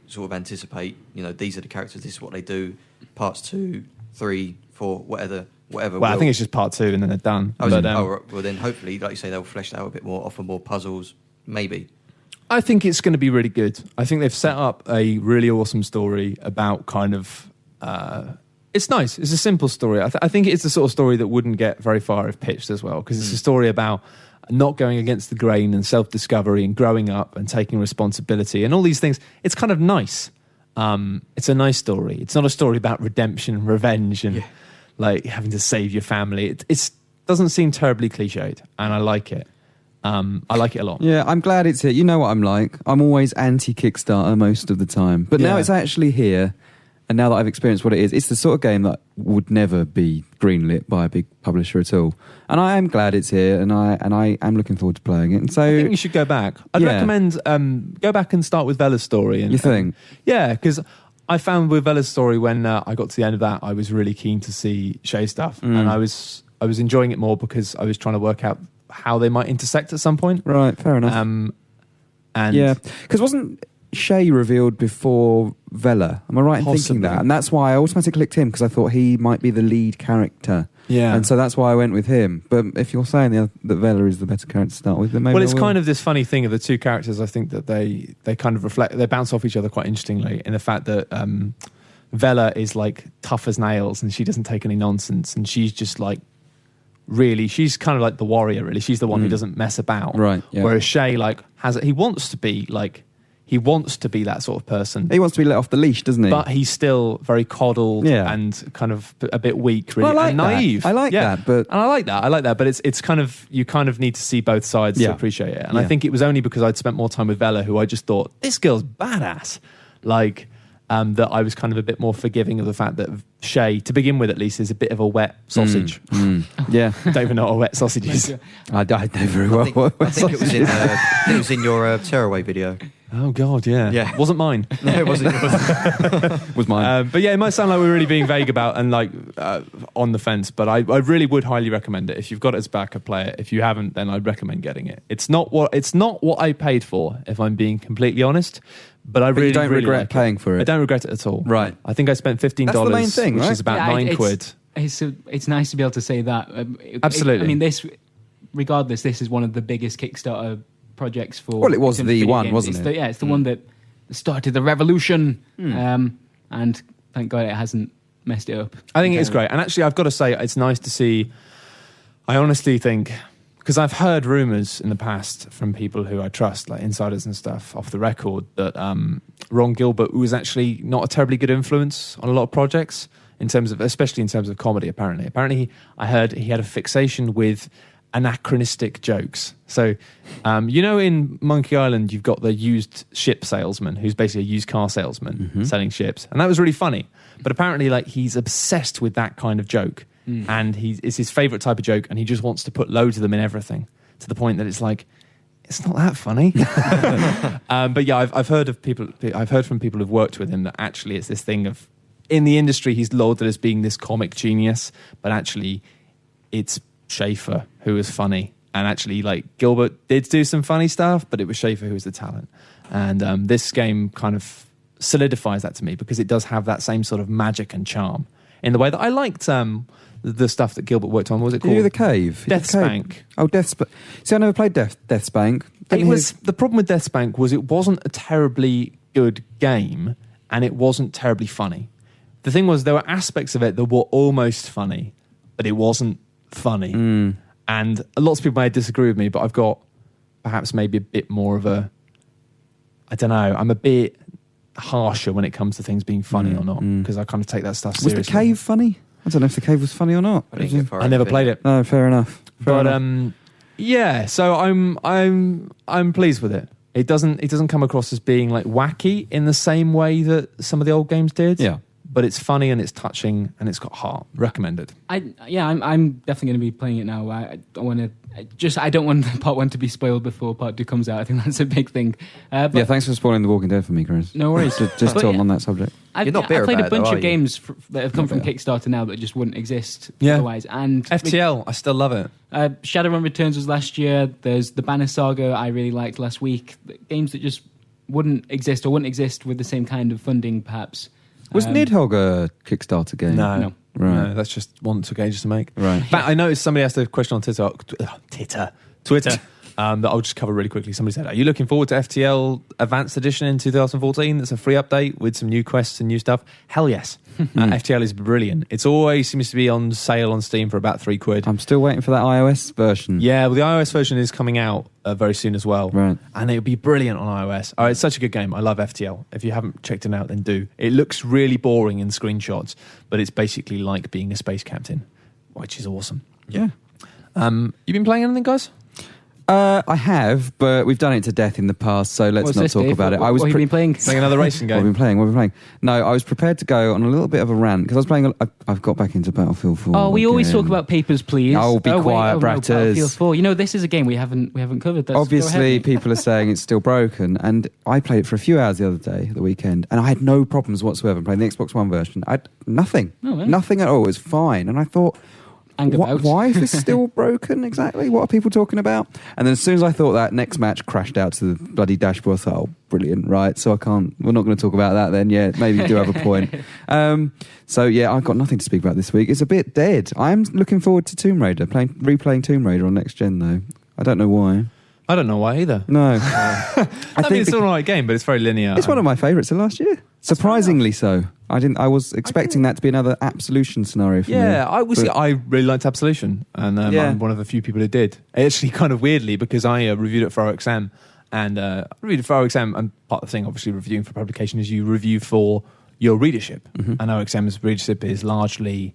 sort of anticipate, these are the characters, this is what they do, parts 2, 3, 4, whatever. Well, I think it's just part 2 and then they're done. Well, then hopefully, like you say, they'll flesh that out a bit more, offer more puzzles, maybe. I think it's going to be really good. I think they've set up a really awesome story about kind of... it's nice. It's a simple story. I think it's the sort of story that wouldn't get very far if pitched as well, because it's a story about not going against the grain and self-discovery and growing up and taking responsibility and all these things. It's kind of nice. It's a nice story. It's not a story about redemption and revenge and like having to save your family. It doesn't seem terribly cliched, and I like it. I like it a lot. Yeah, I'm glad it's here. You know what I'm like. I'm always anti-Kickstarter most of the time. But now it's actually here. And now that I've experienced what it is, it's the sort of game that would never be greenlit by a big publisher at all. And I am glad it's here, and I am looking forward to playing it. And so I think you should go back. I'd recommend go back and start with Vela's story. And, you think? Yeah, because I found with Vela's story, when I got to the end of that, I was really keen to see Shay's stuff, and I was enjoying it more because I was trying to work out how they might intersect at some point. Right, fair enough. And yeah, because wasn't Shay revealed before Vela? Am I right in thinking that? And that's why I automatically clicked him, because I thought he might be the lead character. Yeah. And so that's why I went with him. But if you're saying that Vela is the better character to start with, then maybe it's kind of this funny thing of the two characters. I think that they kind of reflect, they bounce off each other quite interestingly, in the fact that Vela is like tough as nails and she doesn't take any nonsense, and she's just like, really, she's kind of like the warrior, really. She's the one who doesn't mess about. Right. Yeah. Whereas Shay he wants to be that sort of person. He wants to be let off the leash, doesn't he? But he's still very coddled and kind of a bit weak, really, and naive. I like that, but and I like that. But it's kind of, you kind of need to see both sides to appreciate it. And I think it was only because I'd spent more time with Vela, who I just thought, this girl's badass. Like, that I was kind of a bit more forgiving of the fact that Shay, to begin with at least, is a bit of a wet sausage. Yeah. Don't even know what a wet sausage is. I know very well. I think it was in your tearaway video. Oh God, yeah. Wasn't mine. No, it wasn't. Was mine. But yeah, it might sound like we're really being vague about and like on the fence, but I really would highly recommend it. If you've got it as backup, play it. If you haven't, then I'd recommend getting it. It's not what I paid for, if I'm being completely honest. But I really you don't really regret like paying for it. I don't regret it at all. Right. I think I spent $15. That's the main thing, which right? is about £9. It's nice to be able to say that. Absolutely. I mean, this is one of the biggest Kickstarter projects for. Well, it was the one, games. wasn't it? It's the one that started the revolution, and thank God it hasn't messed it up. I think it's great, and actually, I've got to say, it's nice to see. I honestly think, because I've heard rumours in the past from people who I trust, like insiders and stuff, off the record, that Ron Gilbert was actually not a terribly good influence on a lot of projects, especially in terms of comedy. Apparently, I heard he had a fixation with anachronistic jokes. So, in Monkey Island, you've got the used ship salesman, who's basically a used car salesman selling ships, and that was really funny. But apparently, like, he's obsessed with that kind of joke, and it's his favourite type of joke, and he just wants to put loads of them in everything, to the point that it's like, it's not that funny. But yeah, I've heard from people who've worked with him that actually it's this thing of, in the industry, he's lauded as being this comic genius, but actually it's Schaefer who was funny. And actually, like, Gilbert did do some funny stuff, but it was Schaefer who was the talent. And this game kind of solidifies that to me, because it does have that same sort of magic and charm in the way that I liked the stuff that Gilbert worked on. What was it called? Did you do the cave? Deathspank. Oh, Deathspank. See, I never played Deathspank. The problem with Deathspank was it wasn't a terribly good game, and it wasn't terribly funny. The thing was, there were aspects of it that were almost funny, but it wasn't funny. And lots of people may disagree with me, but I've got perhaps maybe a bit more of a, I don't know, I'm a bit harsher when it comes to things being funny or not, because I kind of take that stuff seriously. Was the cave funny? I don't know if the cave was funny or not. I never played it. No, fair enough. Yeah, so I'm pleased with it. It doesn't come across as being like wacky in the same way that some of the old games did. Yeah. But it's funny and it's touching and it's got heart. Recommended. I'm definitely going to be playing it now. I don't want part 1 to be spoiled before part 2 comes out. I think that's a big thing. Thanks for spoiling The Walking Dead for me, Chris. No worries. just on that subject. I've played a bunch of games that have come from Kickstarter now that just wouldn't exist otherwise. And FTL, I still love it. Shadowrun Returns was last year. There's the Banner Saga I really liked last week. Games that just wouldn't exist with the same kind of funding, perhaps. Was Nidhogg a Kickstarter game? No. Right. No, that's just one took ages to make. Right. In fact, I noticed somebody asked a question on Twitter, that I'll just cover really quickly. Somebody said, are you looking forward to FTL Advanced Edition in 2014? That's a free update with some new quests and new stuff. Hell yes. FTL is brilliant. It always seems to be on sale on Steam for about £3. I'm still waiting for that iOS version. Yeah, well, the iOS version is coming out very soon as well. Right. And it'll be brilliant on iOS. Oh, it's such a good game. I love FTL. If you haven't checked it out, then do. It looks really boring in screenshots, but it's basically like being a space captain, which is awesome. Yeah. You been playing anything, guys? I have, but we've done it to death in the past, so let's not talk about it. What have you been playing? Playing another racing game? What have we been playing? No, I was prepared to go on a little bit of a rant, because I was playing, I've got back into Battlefield 4. Oh, we always talk about Papers, Please. Oh, be quiet, Bratters. No, Battlefield 4. This is a game we haven't covered. Obviously, people are saying it's still broken, and I played it for a few hours the other day, the weekend, and I had no problems whatsoever playing the Xbox One version. I had nothing. Nothing at all. It was fine. And I thought, why is this still broken exactly? What are people talking about? And then as soon as I thought that, next match crashed out to the bloody dashboard. I thought, oh, brilliant, right? So we're not going to talk about that then. Yeah, maybe you do have a point. So yeah, I've got nothing to speak about this week. It's a bit dead. I'm looking forward to Tomb Raider, replaying Tomb Raider on next gen though. I don't know why. I don't know why either. No. I think it's an alright game, but it's very linear. It's one of my favourites of last year. Surprisingly so. I was expecting that to be another Absolution scenario for me. Yeah, I really liked Absolution, and I'm one of the few people who did. Actually, kind of weirdly, because I reviewed it for OXM, and reviewed it for OXM, and part of the thing, obviously, reviewing for publication is you review for your readership, and OXM's readership is largely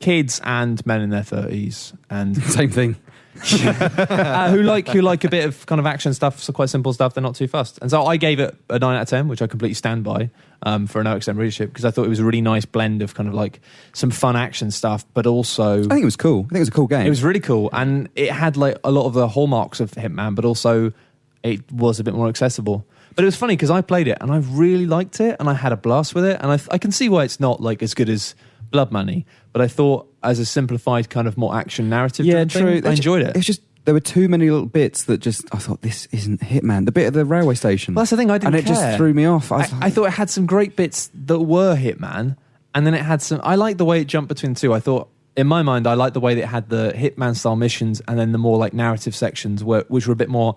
kids and men in their 30s, and same thing. who like a bit of kind of action stuff, so quite simple stuff. They're not too fussed, and so I gave it a 9 out of 10, which I completely stand by for an OXM readership, because I thought it was a really nice blend of kind of like some fun action stuff, but also I think it was cool. I think it was a cool game. It was really cool, and it had like a lot of the hallmarks of Hitman, but also it was a bit more accessible. But it was funny because I played it and I really liked it and I had a blast with it. And I can see why it's not like as good as Blood Money. But I thought as a simplified kind of more action narrative thing, I enjoyed it. It's just there were too many little bits that I thought, this isn't Hitman. The bit of the railway station. Well, that's the thing, I didn't care. And it just threw me off. I thought it had some great bits that were Hitman. And then it had some... I liked the way it jumped between the two. I thought, in my mind, I liked the way that it had the Hitman-style missions and then the more like narrative sections which were a bit more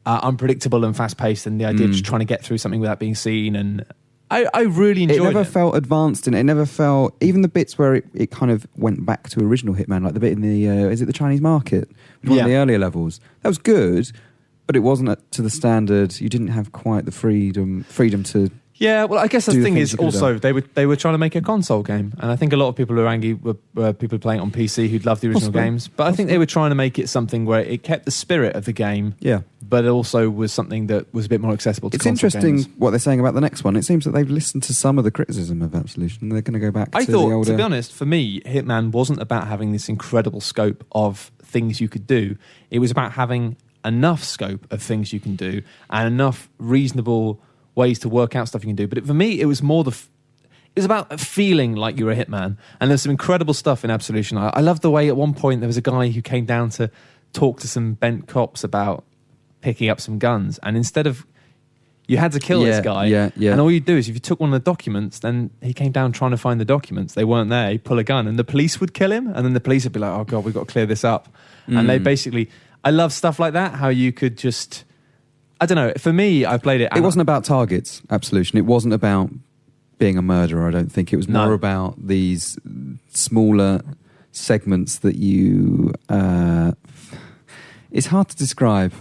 unpredictable and fast-paced, and the idea of just trying to get through something without being seen. And I really enjoyed it. It never felt advanced, and it never felt... Even the bits where it kind of went back to original Hitman, like the bit in the... is it the Chinese market? One of the earlier levels. That was good, but it wasn't to the standard. You didn't have quite the freedom to... Yeah, well, I guess the thing is also they were trying to make a console game, and I think a lot of people who are angry were people playing it on PC who'd loved the original games. But I think they were trying to make it something where it kept the spirit of the game, but it also was something that was a bit more accessible to console gamers. It's interesting what they're saying about the next one. It seems that they've listened to some of the criticism of Absolution, and they're going to go back to the older... To be honest, for me, Hitman wasn't about having this incredible scope of things you could do. It was about having enough scope of things you can do and enough reasonable ways to work out stuff you can do. But for me, it was more it was about feeling like you were a hitman. And there's some incredible stuff in Absolution. I love the way at one point there was a guy who came down to talk to some bent cops about picking up some guns, and instead of you had to kill this guy, and all you do is if you took one of the documents, then he came down trying to find the documents, they weren't there, he'd pull a gun and the police would kill him, and then the police would be like, oh god, we've got to clear this up. And they basically, I love stuff like that, how you could just, I don't know, for me, I played it. It wasn't about targets, Absolution. It wasn't about being a murderer, I don't think. It was more about these smaller segments that you... it's hard to describe.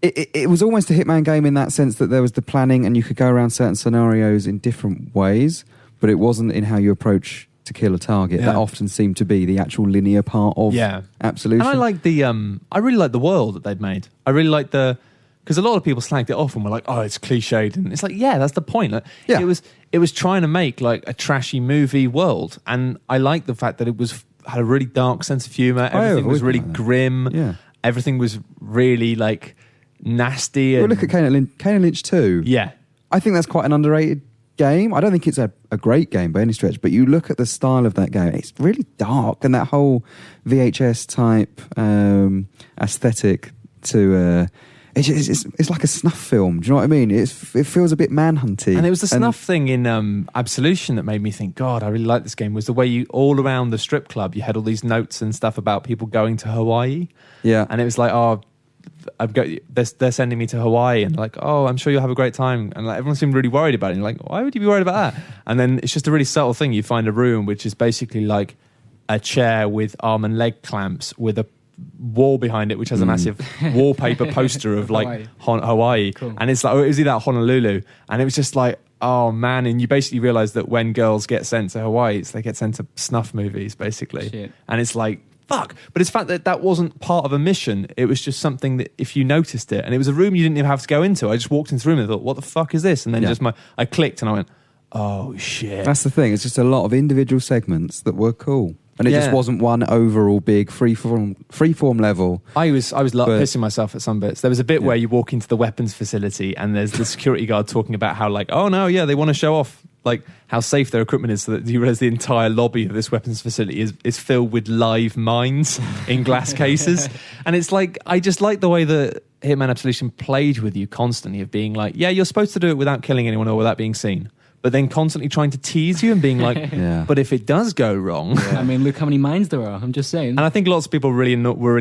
It was almost a Hitman game in that sense that there was the planning and you could go around certain scenarios in different ways, but it wasn't in how you approach to kill a target. That often seemed to be the actual linear part of Absolution. And I like I really like the world that they'd made. I really like because a lot of people slagged it off and were like, oh, it's cliched. And it's like, yeah, that's the point. Like, it was trying to make like a trashy movie world. And I like the fact that it had a really dark sense of humor. Everything was really grim. Yeah. Everything was really like nasty. Well, look at Kane and Lynch 2. Yeah. I think that's quite an underrated game. I don't think it's a great game by any stretch, but you look at the style of that game, it's really dark, and that whole VHS type aesthetic to... It's like a snuff film. Do you know what I mean? It feels a bit manhunty. And it was the snuff thing in Absolution that made me think, God, I really like this game, was the way you, all around the strip club, you had all these notes and stuff about people going to Hawaii. Yeah. And it was like, oh, they're sending me to Hawaii, and like, oh, I'm sure you'll have a great time. And like, everyone seemed really worried about it. And you're like, why would you be worried about that? And then it's just a really subtle thing. You find a room which is basically like a chair with arm and leg clamps with a wall behind it which has a massive wallpaper poster of like Hawaii. Cool. And it's like, it was either Honolulu, and it was just like, oh man. And you basically realize that when girls get sent to Hawaii, they get sent to snuff movies basically. Shit. And it's like, fuck. But it's the fact that wasn't part of a mission. It was just something that if you noticed it, and it was a room you didn't even have to go into. I just walked into the room and thought, what the fuck is this? And then I clicked and I went, oh shit. That's the thing. It's just a lot of individual segments that were cool. And it just wasn't one overall big freeform level. I was pissing myself at some bits. There was a bit where you walk into the weapons facility and there's the security guard talking about how like, oh no, yeah, they want to show off like how safe their equipment is, so that you realize the entire lobby of this weapons facility is filled with live mines in glass cases. And it's like, I just like the way that Hitman Absolution played with you constantly, of being like, yeah, you're supposed to do it without killing anyone or without being seen. But then constantly trying to tease you and being like, but if it does go wrong... I mean, look how many mines there are, I'm just saying. And I think lots of people were really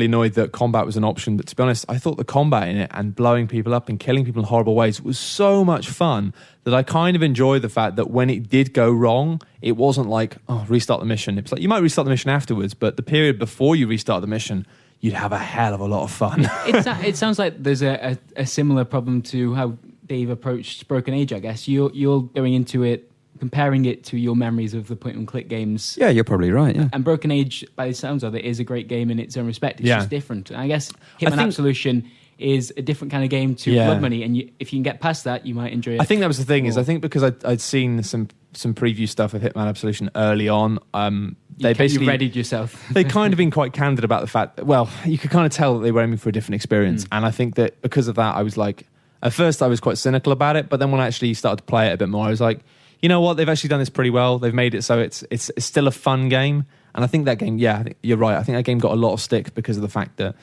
annoyed that combat was an option, but to be honest, I thought the combat in it and blowing people up and killing people in horrible ways was so much fun that I kind of enjoyed the fact that when it did go wrong, it wasn't like, oh, restart the mission. It's like, you might restart the mission afterwards, but the period before you restart the mission, you'd have a hell of a lot of fun. It sounds like there's a similar problem to how Dave approached Broken Age, I guess. You're going into it, comparing it to your memories of the point-and-click games. Yeah, you're probably right, yeah. And Broken Age, by the sounds of it, is a great game in its own respect. It's just different. And I guess Hitman Absolution is a different kind of game to Blood Money, and if you can get past that, you might enjoy it. I think that was the thing, is I think because I'd seen some preview stuff of Hitman Absolution early on, they basically readied yourself. They kind of been quite candid about the fact that, well, you could kind of tell that they were aiming for a different experience. And I think that because of that, I was like, at first I was quite cynical about it, but then when I actually started to play it a bit more, I was like, you know what, they've actually done this pretty well. They've made it so it's still a fun game. And I think that game, I think you're right. I think that game got a lot of stick because of the fact that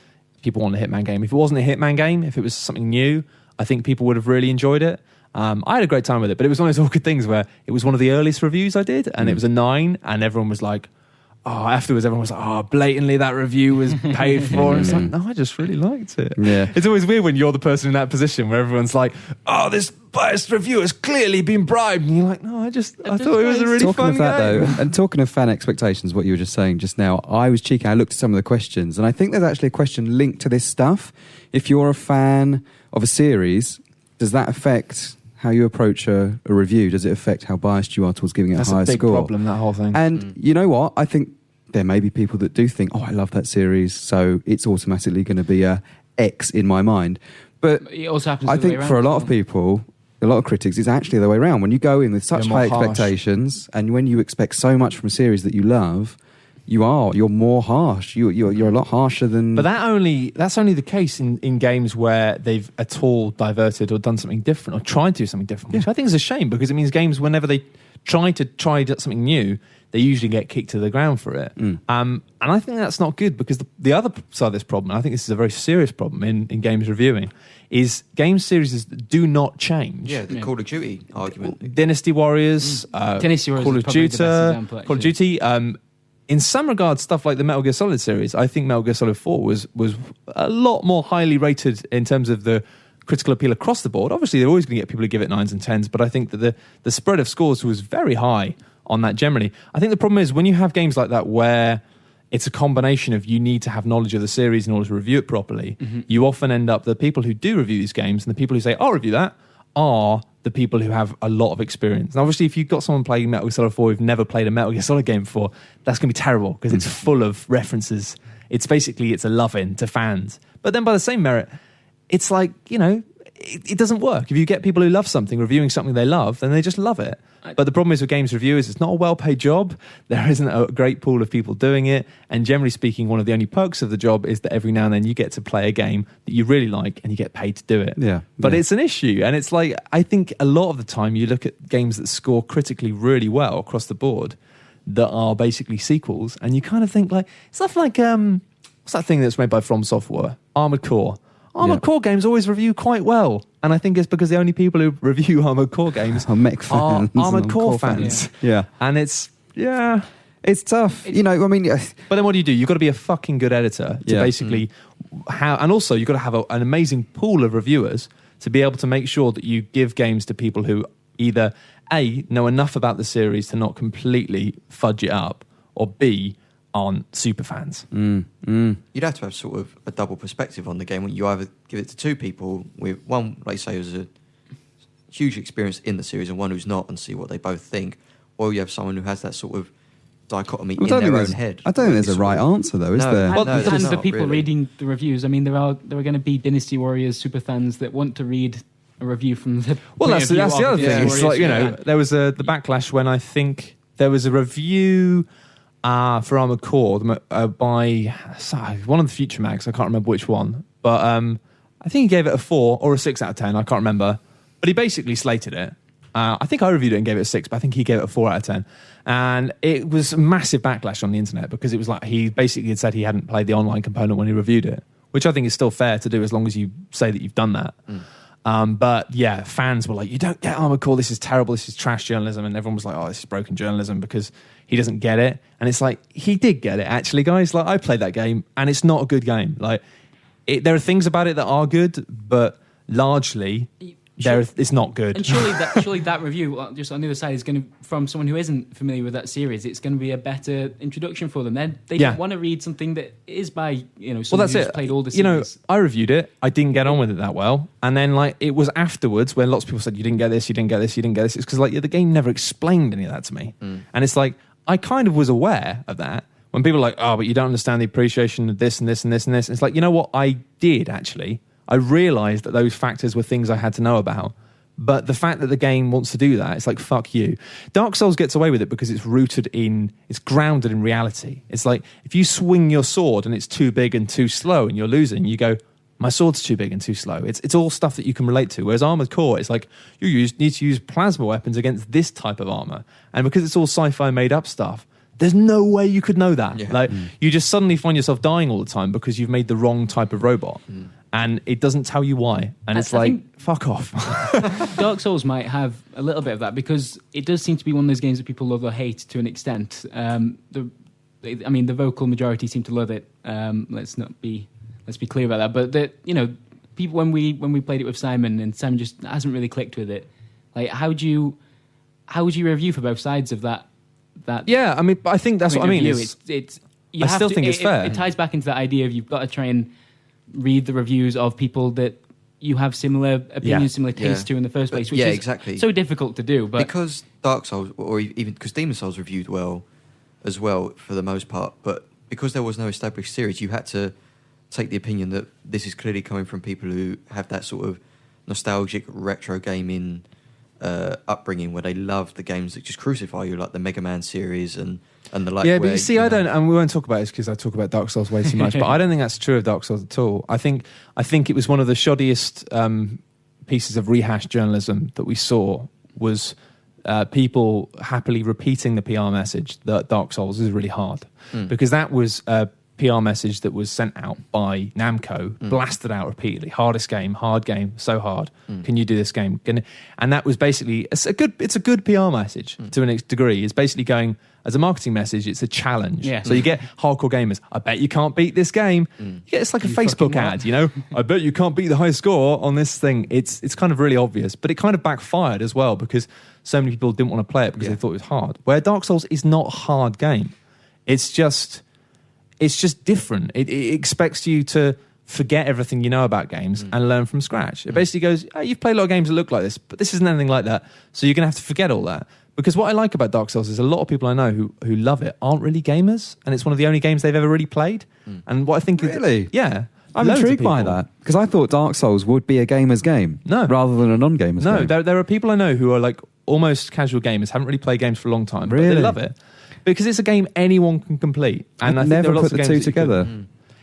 people want a Hitman game. If it wasn't a Hitman game, if it was something new, I think people would have really enjoyed it. I had a great time with it, but it was one of those awkward things where it was one of the earliest reviews I did, and it was a 9, and everyone was like, afterwards everyone was like, blatantly that review was paid for. And it's like, no, I just really liked it. Yeah. It's always weird when you're the person in that position where everyone's like, this biased review has clearly been bribed. And you're like, no, I thought it was a really fun game. Though, and talking of fan expectations, what you were just saying just now, I was cheeky. I looked at some of the questions, and I think there's actually a question linked to this stuff. If you're a fan of a series, does that affect how you approach a review? Does it affect how biased you are towards giving it a higher score? That's a big problem, that whole thing. And you know what? I think there may be people that do think, I love that series, so it's automatically going to be a X in my mind. But it also happens I think for a lot of people, a lot of critics, it's actually the way around. When you go in with such high expectations, and when you expect so much from a series that you love, you're more harsh. You're a lot harsher than. But that's only the case in games where they've at all diverted or done something different or tried to do something different, which I think is a shame, because it means games, whenever they try something new, they usually get kicked to the ground for it. And I think that's not good, because the other side of this problem, I think this is a very serious problem in games reviewing, is game series do not change. Yeah, the Call of Duty argument. Dynasty Warriors, Dynasty Warriors Call of Duty, example, Call of Duty. In some regards, stuff like the Metal Gear Solid series, I think Metal Gear Solid 4 was a lot more highly rated in terms of the critical appeal across the board. Obviously, they're always going to get people who give it 9s and 10s, but I think that the spread of scores was very high on that generally. I think the problem is when you have games like that where it's a combination of you need to have knowledge of the series in order to review it properly, you often end up, the people who do review these games and the people who say, I'll review that, are the people who have a lot of experience. And obviously, if you've got someone playing Metal Gear Solid 4 who've never played a Metal Gear Solid game before, that's going to be terrible, because it's full of references. It's a love-in to fans. But then by the same merit, it's like, it doesn't work. If you get people who love something, reviewing something they love, then they just love it. But the problem is with games reviewers, it's not a well-paid job. There isn't a great pool of people doing it. And generally speaking, one of the only perks of the job is that every now and then you get to play a game that you really like and you get paid to do it. Yeah. But it's an issue. And it's like, I think a lot of the time you look at games that score critically really well across the board that are basically sequels, and you kind of think like, stuff like, what's that thing that's made by From Software? Armored Core. Armored Core games always review quite well. And I think it's because the only people who review Armored Core games are mech fans, Armored Core fans. Yeah. And it's tough. But then what do? You've got to be a fucking good editor to basically and also you've got to have an amazing pool of reviewers to be able to make sure that you give games to people who either A, know enough about the series to not completely fudge it up, or B, aren't super fans. You'd have to have sort of a double perspective on the game. When you either give it to two people with one, like say, who's a huge experience in the series and one who's not, and see what they both think, or you have someone who has that sort of dichotomy in their own head. I don't think there's a right answer, though, is there? And the people reading the reviews, I mean, there are going to be Dynasty Warriors super fans that want to read a review from the that's the other thing. It's like, there was the backlash when I think there was a review for Armored Core by one of the Future Mags. I can't remember which one, but I think he gave it a 4 or a 6 out of 10. I can't remember, but he basically slated it. I think I reviewed it and gave it a 6, but I think he gave it a 4 out of 10. And it was a massive backlash on the internet, because it was like he basically had said he hadn't played the online component when he reviewed it, which I think is still fair to do as long as you say that you've done that. But yeah, fans were like, you don't get Armored Core, this is terrible, this is trash journalism. And everyone was like, oh, this is broken journalism, because he doesn't get it. And it's like, he did get it, actually, guys. Like, I played that game and it's not a good game. Like, there are things about it that are good, but largely it's not good. And surely that review, just on the other side, is going to, from someone who isn't familiar with that series, it's going to be a better introduction for them. They don't want to read something that is by someone who's played all the series. I reviewed it. I didn't get on with it that well, and then like it was afterwards when lots of people said you didn't get this, you didn't get this, you didn't get this. It's because like the game never explained any of that to me, and it's like I kind of was aware of that. When people are like, oh, but you don't understand the appreciation of this and this and this and this. It's like, you know what? I did actually. I realised that those factors were things I had to know about, But the fact that the game wants to do that, it's like, fuck you. Dark Souls gets away with it because it's grounded in reality. It's like, if you swing your sword and it's too big and too slow and you're losing, you go, my sword's too big and too slow. It's all stuff that you can relate to. Whereas Armored Core, it's like, need to use plasma weapons against this type of armor. And because it's all sci-fi made up stuff, there's no way you could know that. Yeah. You just suddenly find yourself dying all the time because you've made the wrong type of robot. And it doesn't tell you why. And it's like, fuck off. Dark Souls might have a little bit of that because it does seem to be one of those games that people love or hate to an extent. The vocal majority seem to love it. Let's be clear about that. But people when we played it with Simon, and Simon just hasn't really clicked with it. Like, how would you review for both sides of that? Yeah, I mean, I think that's what I mean. I still think it's fair. It ties back into that idea of you've got to try and read the reviews of people that you have similar opinions, similar tastes to in the first place, which is exactly. so difficult to do. But because Dark Souls, or even because Demon Souls reviewed well as well for the most part, but because there was no established series, you had to take the opinion that this is clearly coming from people who have that sort of nostalgic retro gaming upbringing where they love the games that just crucify you, like the Mega Man series and the like. Yeah, but you see, I don't, and we won't talk about this because I talk about Dark Souls way too much. But I don't think that's true of Dark Souls at all. I think it was one of the shoddiest pieces of rehashed journalism that we saw was people happily repeating the PR message that Dark Souls is really hard, because that was a PR message that was sent out by Namco, blasted out repeatedly. Hardest game, hard game, so hard. Can you do this game? And that was basically it's a good PR message to a degree. It's basically going as a marketing message. It's a challenge. Yeah. So you get hardcore gamers. I bet you can't beat this game. It's like a Facebook ad. I bet you can't beat the high score on this thing. It's kind of really obvious, but it kind of backfired as well because so many people didn't want to play it because they thought it was hard. Where Dark Souls is not a hard game. It's just different. It expects you to forget everything you know about games and learn from scratch. It basically goes, you've played a lot of games that look like this, but this isn't anything like that. So you're going to have to forget all that. Because what I like about Dark Souls is a lot of people I know who love it aren't really gamers, and it's one of the only games they've ever really played. And what I think really? Yeah. I'm intrigued by that, because I thought Dark Souls would be a gamer's game rather than a non-gamer's game. No, there are people I know who are like almost casual gamers, haven't really played games for a long time, but they love it. Because it's a game anyone can complete. And I think never put the two together.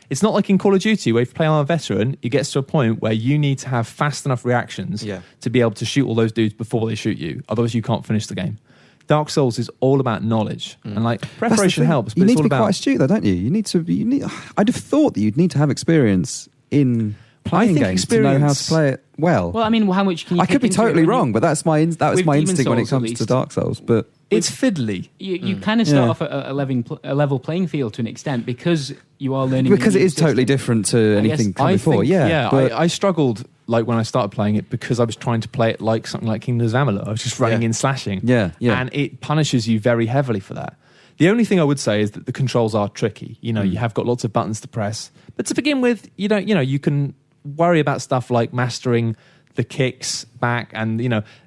It's not like in Call of Duty where if you play on a veteran, it gets to a point where you need to have fast enough reactions to be able to shoot all those dudes before they shoot you. Otherwise, you can't finish the game. Dark Souls is all about knowledledge. And like preparation helps, but you need it's all to be about quite astute though, don't you? I'd have thought that you'd need to have experience in playing games to know how to play it well. Well, I mean, how much can you? I could be totally wrong, but that was my instinct when it comes to Dark Souls. But it's fiddly. You kind of start off at a level playing field to an extent because you are learning. Because it is totally different to anything from before. I struggled like when I started playing it because I was trying to play it like something like Kingdoms of Amalur. I was just running in slashing. And it punishes you very heavily for that. The only thing I would say is that the controls are tricky. You have got lots of buttons to press, but to begin with, you can worry about stuff like mastering the kicks back, and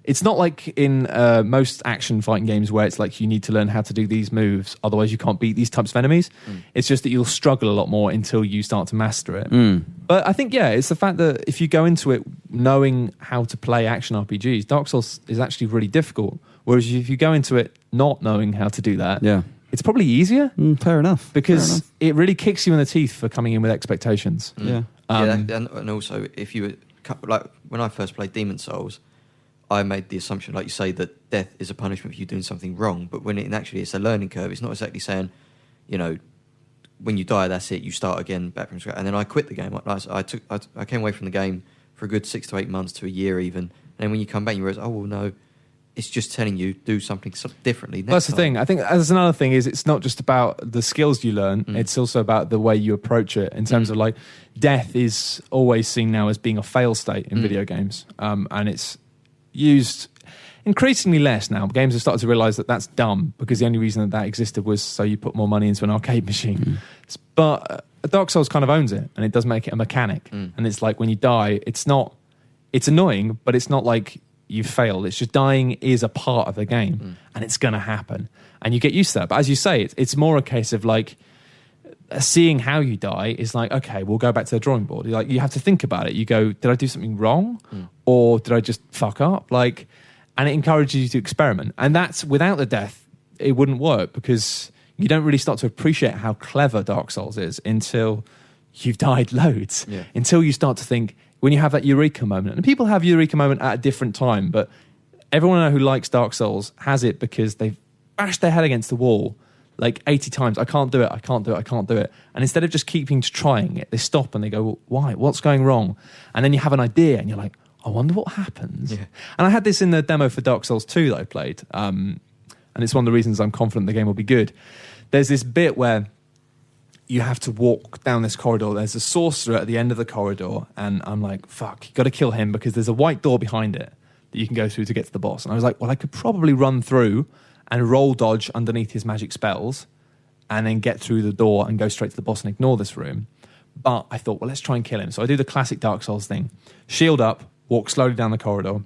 it's not like in most action fighting games where it's like you need to learn how to do these moves, otherwise you can't beat these types of enemies. It's just that you'll struggle a lot more until you start to master it. But I think it's the fact that if you go into it knowing how to play action RPGs, Dark Souls is actually really difficult, whereas if you go into it not knowing how to do that, it's probably easier. Fair enough. Because it really kicks you in the teeth for coming in with expectations. And also if you like when I first played Demon Souls, I made the assumption, like you say, that death is a punishment for you doing something wrong. But when it's a learning curve. It's not exactly saying, when you die, that's it. You start again back from scratch. And then I quit the game. I came away from the game for a good 6 to 8 months to a year even. And then when you come back, you realize, oh well, no, it's just telling you do something differently. That's the thing. I think there's another thing is it's not just about the skills you learn. It's also about the way you approach it in terms of like death is always seen now as being a fail state in video games. And it's used increasingly less now. Games have started to realise that that's dumb because the only reason that existed was so you put more money into an arcade machine. But Dark Souls kind of owns it, and it does make it a mechanic. And it's like when you die, it's annoying, but it's not like you've failed. It's just dying is a part of the game and it's going to happen and you get used to that. But as you say, it's more a case of like seeing how you die is like, okay, we'll go back to the drawing board. Like, you have to think about it. You go, did I do something wrong? Or did I just fuck up? Like, and it encourages you to experiment. And that's, without the death, it wouldn't work, because you don't really start to appreciate how clever Dark Souls is until you've died loads. Yeah. Until you start to think, when you have that eureka moment. And people have eureka moment at a different time, but everyone I know who likes Dark Souls has it because they've bashed their head against the wall like 80 times. I can't do it, I can't do it, I can't do it. And instead of just keeping trying it, they stop and they go, well, why? What's going wrong? And then you have an idea and you're like, I wonder what happens. Yeah. And I had this in the demo for Dark Souls 2 that I played. And it's one of the reasons I'm confident the game will be good. There's this bit where you have to walk down this corridor. There's a sorcerer at the end of the corridor. And I'm like, fuck, you got to kill him because there's a white door behind it that you can go through to get to the boss. And I was like, well, I could probably run through and roll dodge underneath his magic spells and then get through the door and go straight to the boss and ignore this room. But I thought, well, let's try and kill him. So I do the classic Dark Souls thing. Shield up, walk slowly down the corridor.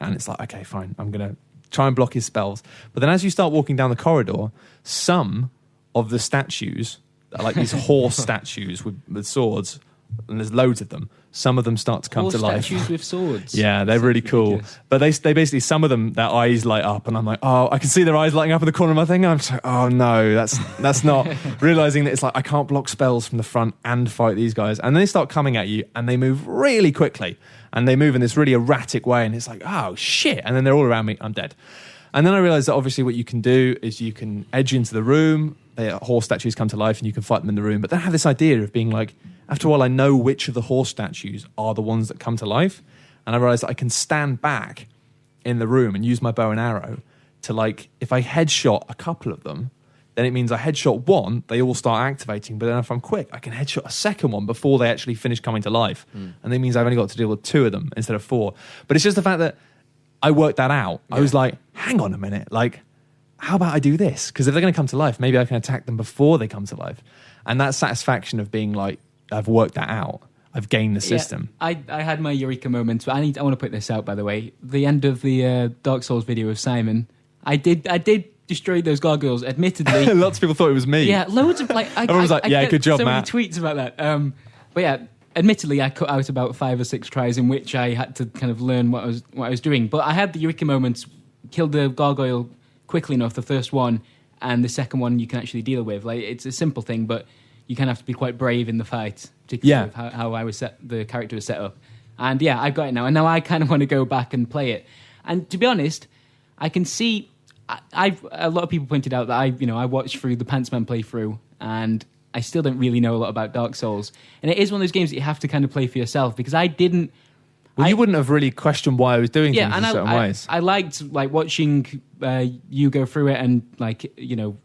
And it's like, okay, fine, I'm going to try and block his spells. But then as you start walking down the corridor, some of the statues, like these horse statues with swords, and there's loads of them, some of them start to come to life. Statues with swords. Yeah, they're really cool. Ridiculous. But they basically, some of them, their eyes light up, and I'm like, oh, I can see their eyes lighting up in the corner of my thing. I'm just like, oh no, that's not realizing that it's like I can't block spells from the front and fight these guys. And then they start coming at you, and they move really quickly, and they move in this really erratic way, and it's like, oh shit! And then they're all around me. I'm dead. And then I realized that obviously what you can do is you can edge into the room. The horse statues come to life, and you can fight them in the room. But then I have this idea of being like, after a while, I know which of the horse statues are the ones that come to life. And I realized that I can stand back in the room and use my bow and arrow to, like, if I headshot a couple of them, then it means I headshot one, they all start activating. But then if I'm quick, I can headshot a second one before they actually finish coming to life. And that means I've only got to deal with 2 of them instead of 4. But it's just the fact that I worked that out. Yeah. I was like, hang on a minute, like, how about I do this? Because if they're going to come to life, maybe I can attack them before they come to life. And that satisfaction of being like, I've worked that out. I've gained the system. Yeah, I had my eureka moment. I want to put this out, by the way. The end of the Dark Souls video of Simon, I did destroy those gargoyles. Admittedly, lots of people thought it was me. Yeah, loads of everyone was like, "Yeah, good job, so Matt." So many tweets about that. But yeah, admittedly, I cut out about 5 or 6 tries in which I had to kind of learn what I was doing. But I had the eureka moments. Killed the gargoyle quickly enough, the first one, and the second one you can actually deal with. Like, it's a simple thing, but you kind of have to be quite brave in the fight, particularly with how I was the character was set up. And yeah, I've got it now. And now I kind of want to go back and play it. And to be honest, I can see, a lot of people pointed out that I watched through the Pantsman playthrough, and I still don't really know a lot about Dark Souls. And it is one of those games that you have to kind of play for yourself, because I didn't. Well, you wouldn't have really questioned why I was doing things in certain ways. I liked like watching you go through it, and like, you know,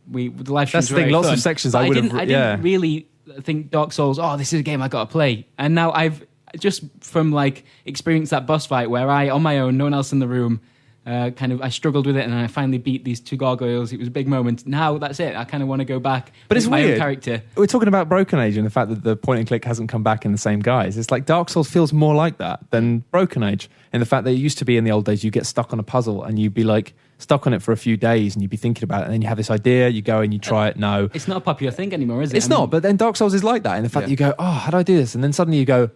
the live streams. That's the thing. Lots of sections I didn't really think Dark Souls, oh, this is a game I got to play. And now I've just from like experienced that boss fight where I, on my own, no one else in the room, I struggled with it, and I finally beat these 2 gargoyles. It was a big moment. Now that's it. I kind of want to go back. But it's my weird. Own character. We're talking about Broken Age and the fact that the point and click hasn't come back in the same guise. It's like Dark Souls feels more like that than Broken Age, in the fact that it used to be in the old days you get stuck on a puzzle and you'd be like stuck on it for a few days and you'd be thinking about it, and then you have this idea, you go and you try it. No, it's not a popular thing anymore, is it? It's not. But then Dark Souls is like that in the fact that you go, oh, how do I do this? And then suddenly you go,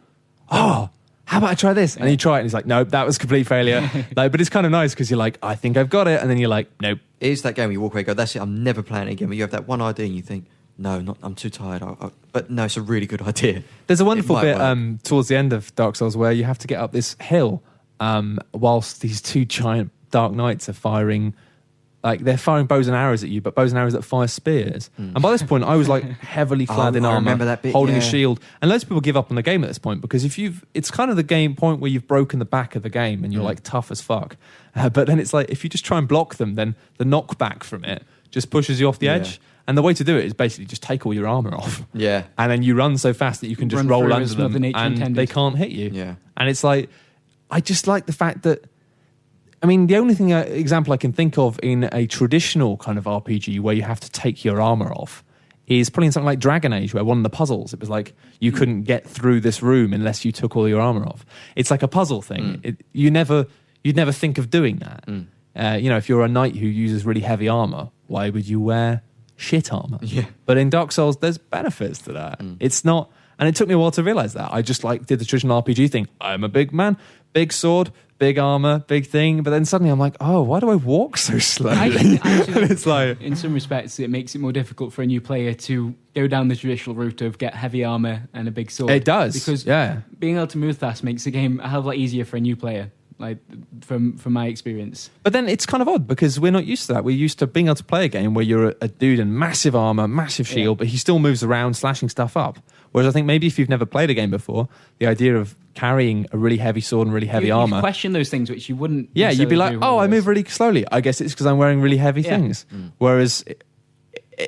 oh, how about I try this? And you try it, and it's like, nope, that was complete failure. But it's kind of nice because you're like, I think I've got it. And then you're like, nope. It is that game where you walk away and go, that's it, I'm never playing it again. But you have that one idea and you think, no, I'm too tired. But no, it's a really good idea. There's a wonderful bit towards the end of Dark Souls where you have to get up this hill whilst these 2 giant Dark Knights are firing. Like, they're firing bows and arrows at you, but bows and arrows that fire spears. And by this point, I was like heavily clad in armor, remember that bit, holding a shield. And loads of people give up on the game at this point because it's kind of the game point where you've broken the back of the game and you're like tough as fuck. But then it's like, if you just try and block them, then the knockback from it just pushes you off the edge. And the way to do it is basically just take all your armor off. Yeah. And then you run so fast that you can just roll under them and they can't hit you. Yeah. And it's like, I just like the fact that, I mean, the only example I can think of in a traditional kind of RPG where you have to take your armor off is probably in something like Dragon Age, where one of the puzzles, it was like you couldn't get through this room unless you took all your armor off. It's like a puzzle thing. You'd never think of doing that. If you're a knight who uses really heavy armor, why would you wear shit armor. Yeah. But in Dark Souls, there's benefits to that. It's not, and it took me a while to realize that. I just like did the traditional RPG thing. I'm a big man, big sword, big armor, big thing. But then suddenly I'm like, oh, why do I walk so slowly? It's like, in some respects, it makes it more difficult for a new player to go down the traditional route of get heavy armor and a big sword. It does, because being able to move fast makes the game a hell of a lot easier for a new player. Like from my experience. But then it's kind of odd because we're not used to that. We're used to being able to play a game where you're a dude in massive armor, massive shield, but he still moves around, slashing stuff up. Whereas I think maybe if you've never played a game before, the idea of carrying a really heavy sword and really heavy armor, you question those things which you wouldn't. Yeah, you'd be like, oh, I move really slowly. I guess it's because I'm wearing really heavy things. Whereas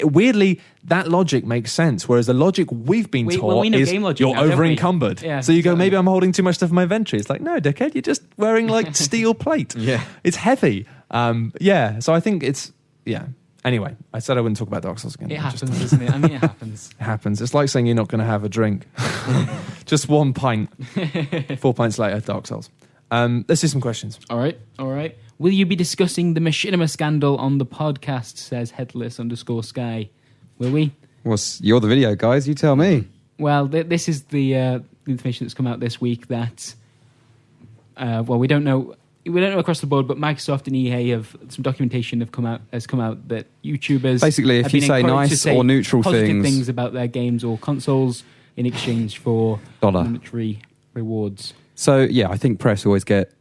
weirdly, that logic makes sense. Whereas the logic we've been taught is you're over encumbered. Yeah, so you go, maybe I'm holding too much stuff in my inventory. It's like, no, dickhead, you're just wearing like steel plate. Yeah, it's heavy. So I think it's Anyway, I said I wouldn't talk about Dark Souls again. It happens, doesn't it? I mean, it happens. It happens. It's like saying you're not going to have a drink. Just 1 pint. 4 pints later, Dark Souls. Let's do some questions. All right. Will you be discussing the machinima scandal on the podcast, says headless_sky? Will we? You're the video guys, you tell me. Well, this is the information that's come out this week that, we don't know. We don't know across the board, but Microsoft and EA have some documentation has come out that YouTubers basically, if you say nice or neutral things about their games or consoles in exchange for monetary rewards. So I think press always get.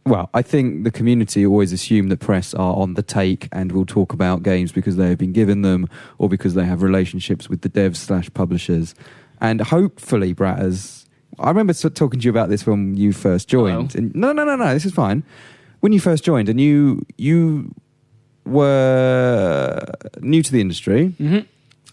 Well, I think the community always assume that press are on the take and will talk about games because they have been given them or because they have relationships with the devs/publishers. And hopefully, Bratters, I remember talking to you about this when you first joined. And no, this is fine. When you first joined and you were new to the industry. Mm-hmm.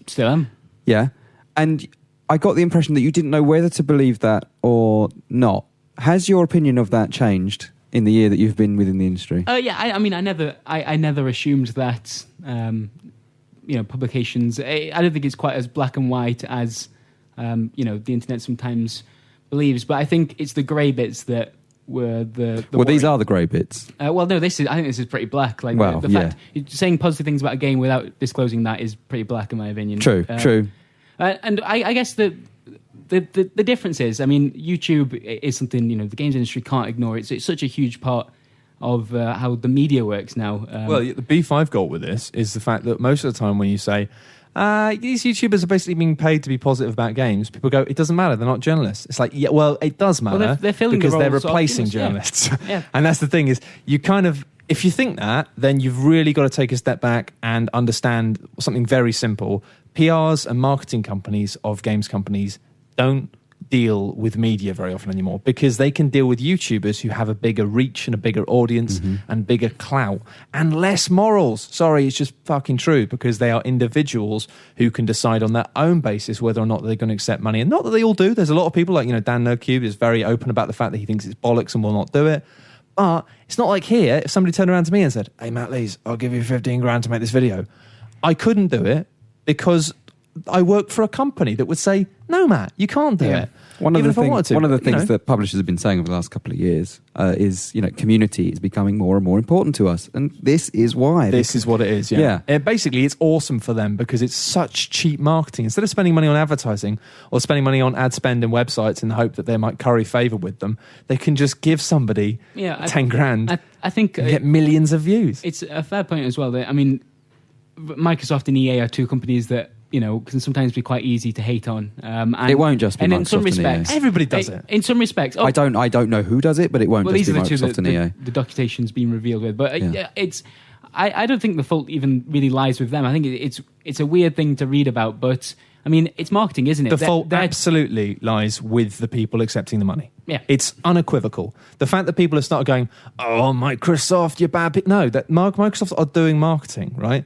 Still am. Yeah. And I got the impression that you didn't know whether to believe that or not. Has your opinion of that changed in the year that you've been within the industry? I mean, I never assumed that, publications. I don't think it's quite as black and white as, the internet sometimes believes. But I think it's the grey bits that were the these are the grey bits. I think this is pretty black. Like the fact saying positive things about a game without disclosing that is pretty black, in my opinion. True. And I guess the difference is, I mean, YouTube is something, the games industry can't ignore. It's such a huge part of how the media works now. The beef I've got with this is the fact that most of the time when you say, these YouTubers are basically being paid to be positive about games, people go, it doesn't matter, they're not journalists. It's like, yeah, well, it does matter. Well, they're filling because the they're replacing journalists. Yeah. And that's the thing is, you kind of, if you think that, then you've really got to take a step back and understand something very simple. PRs and marketing companies of games companies don't deal with media very often anymore because they can deal with YouTubers who have a bigger reach and a bigger audience and bigger clout and less morals. Sorry, it's just fucking true because they are individuals who can decide on their own basis whether or not they're going to accept money. And not that they all do. There's a lot of people like, Dan Nerdcube is very open about the fact that he thinks it's bollocks and will not do it. But it's not like here, if somebody turned around to me and said, hey, Matt Lees, I'll give you 15 grand to make this video. I couldn't do it because I work for a company that would say, no, Matt, you can't do it. One of the things that publishers have been saying over the last couple of years is, community is becoming more and more important to us. And this is why. This is what it is, yeah. Basically, it's awesome for them because it's such cheap marketing. Instead of spending money on advertising or spending money on ad spend and websites in the hope that they might curry favour with them, they can just give somebody 10 grand I think and get millions of views. It's a fair point as well. I mean, Microsoft and EA are two companies that can sometimes be quite easy to hate on. And it won't just be Microsoft in some respects, everybody does it. In some respects, I don't know who does it, but it won't just be Microsoft and EA. The documentation's been revealed with, but it's. I don't think the fault even really lies with them. I think it's a weird thing to read about, but I mean, it's marketing, isn't it? The fault absolutely lies with the people accepting the money. Yeah, it's unequivocal. The fact that people have started going, "Oh, Microsoft, you're bad." No, that Microsoft are doing marketing, right?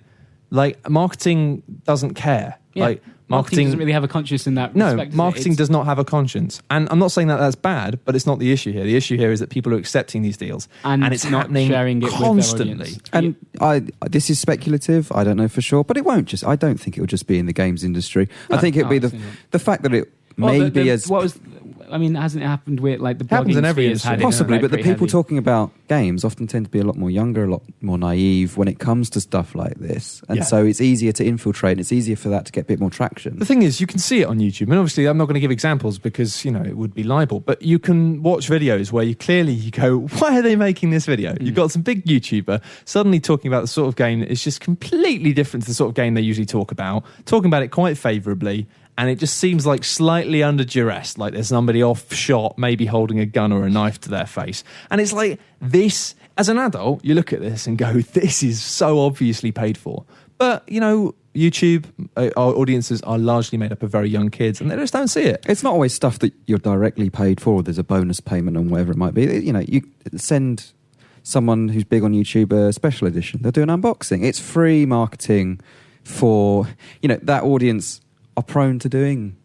Like, marketing doesn't care. Yeah. Like, marketing doesn't really have a conscience in that respect. No, marketing does not have a conscience. And I'm not saying that that's bad, but it's not the issue here. The issue here is that people are accepting these deals. And it's not happening sharing it constantly. And this is speculative. I don't know for sure. But it won't just... I don't think it will just be in the games industry. I think it'll be the fact that it maybe as... I mean, hasn't it happened with like the blogging happens in every industry? Possibly, but the people talking about games often tend to be a lot more younger, a lot more naive when it comes to stuff like this. And so it's easier to infiltrate and it's easier for that to get a bit more traction. The thing is, you can see it on YouTube. And obviously, I'm not going to give examples because, you know, it would be libel. But you can watch videos where you go, why are they making this video? You've got some big YouTuber suddenly talking about the sort of game that is just completely different to the sort of game they usually talk about, talking about it quite favourably. And it just seems like slightly under duress, like there's somebody off shot, maybe holding a gun or a knife to their face. And it's like this, as an adult, you look at this and go, this is so obviously paid for. But, you know, YouTube, our audiences are largely made up of very young kids and they just don't see it. It's not always stuff that you're directly paid for. There's a bonus payment on whatever it might be. You know, you send someone who's big on YouTube a special edition. They'll do an unboxing. It's free marketing for, you know, that audience are prone to doing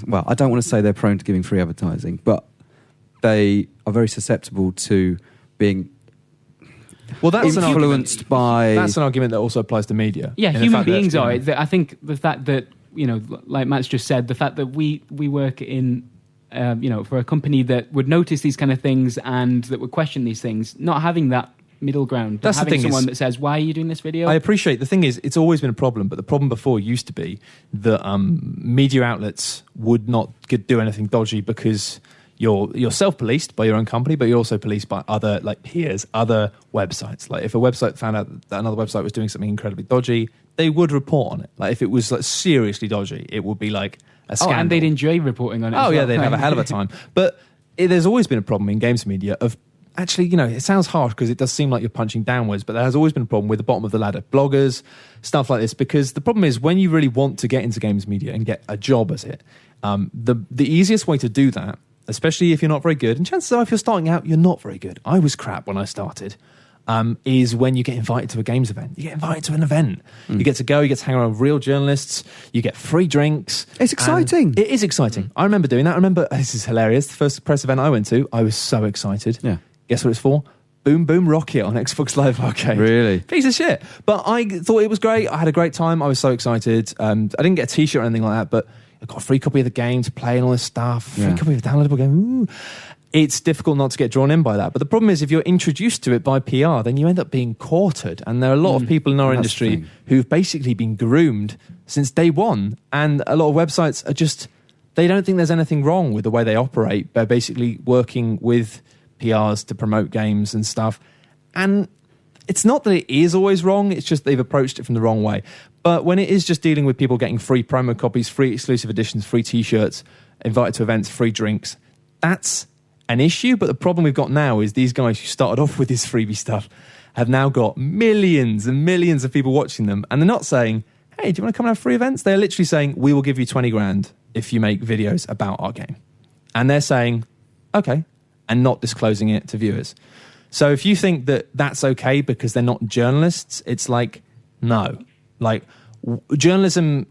well, I don't want to say they're prone to giving free advertising, but they are very susceptible to being influenced by... That's an argument that also applies to media. Yeah, human beings are. I think the fact that, you know, like Matt's just said, the fact that we work in, you know, for a company that would notice these kind of things and that would question these things, not having that middle ground. That's having the thing someone that says, why are you doing this video? I appreciate. The thing is, it's always been a problem, but the problem before used to be that media outlets would not do anything dodgy because you're self-policed by your own company, but you're also policed by other, like, peers, other websites. Like, if a website found out that another website was doing something incredibly dodgy, they would report on it. Like, if it was like seriously dodgy, it would be like a scandal. Oh, and they'd enjoy reporting on it. Oh, yeah, they'd have a hell of a time. But there's always been a problem in games media of... Actually, you know, it sounds harsh because it does seem like you're punching downwards, but there has always been a problem with the bottom of the ladder. Bloggers, stuff like this, because the problem is when you really want to get into games media and get a job as it, the easiest way to do that, especially if you're not very good, and chances are if you're starting out, you're not very good. I was crap when I started. Is when you get invited to a games event. You get invited to an event. You get to go, you get to hang around with real journalists, you get free drinks. It's exciting. It is exciting. I remember doing that. I remember, this is hilarious, the first press event I went to, I was so excited. Yeah. Guess what it's for? Boom Boom Rocket on Xbox Live Arcade. Really? Piece of shit. But I thought it was great. I had a great time. I was so excited. I didn't get a t-shirt or anything like that, but I got a free copy of the game to play and all this stuff. Free copy of the downloadable game. Ooh. It's difficult not to get drawn in by that. But the problem is if you're introduced to it by PR, then you end up being courted. And there are a lot of people in our industry who've basically been groomed since day one. And a lot of websites are just, they don't think there's anything wrong with the way they operate. They're basically working with PRs to promote games and stuff. And it's not that it is always wrong, it's just they've approached it from the wrong way. But when it is just dealing with people getting free promo copies, free exclusive editions, free t-shirts, invited to events, free drinks, that's an issue. But the problem we've got now is these guys who started off with this freebie stuff have now got millions and millions of people watching them. And they're not saying, hey, do you want to come and have free events? They're literally saying, we will give you 20 grand if you make videos about our game. And they're saying, okay, and not disclosing it to viewers. So if you think that that's okay because they're not journalists, it's like, no. Like, journalism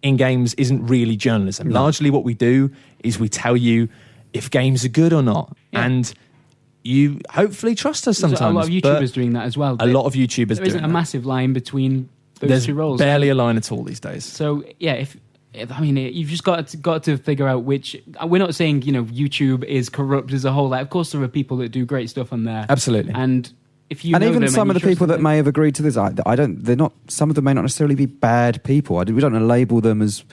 in games isn't really journalism. No. Largely what we do is we tell you if games are good or not. Yeah. And you hopefully trust us sometimes. There's a lot of YouTubers doing that as well. A lot of YouTubers doing that. There isn't a massive line between those two roles. There's barely a line at all these days. So, yeah, I mean, you've just got to figure out which... We're not saying, you know, YouTube is corrupt as a whole. Like, of course, there are people that do great stuff on there. Absolutely. And if you and know even them some of the people that them, may have agreed to this, I don't. They're not. Some of them may not necessarily be bad people. We don't label them as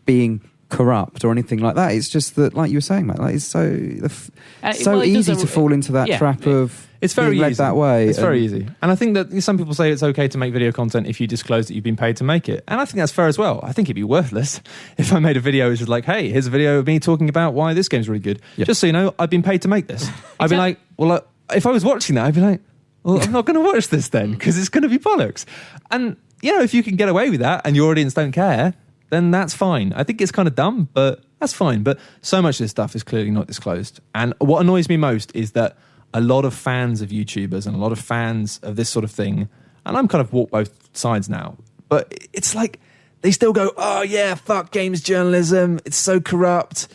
being corrupt or anything like that. It's just that, like you were saying, Matt, like it's so easy to fall into that trap of. It's very being led easy that way. It's very easy. And I think that some people say it's okay to make video content if you disclose that you've been paid to make it. And I think that's fair as well. I think it'd be worthless if I made a video which was like, hey, here's a video of me talking about why this game's really good. Yep. Just so you know, I've been paid to make this. I'd be like, well, if I was watching that, I'd be like, well, I'm not going to watch this then because it's going to be bollocks. And, you know, if you can get away with that and your audience don't care, then that's fine. I think it's kind of dumb, but that's fine. But so much of this stuff is clearly not disclosed. And what annoys me most is that a lot of fans of YouTubers and a lot of fans of this sort of thing, and I'm kind of walked both sides now, but it's like they still go, oh yeah, fuck games journalism, it's so corrupt.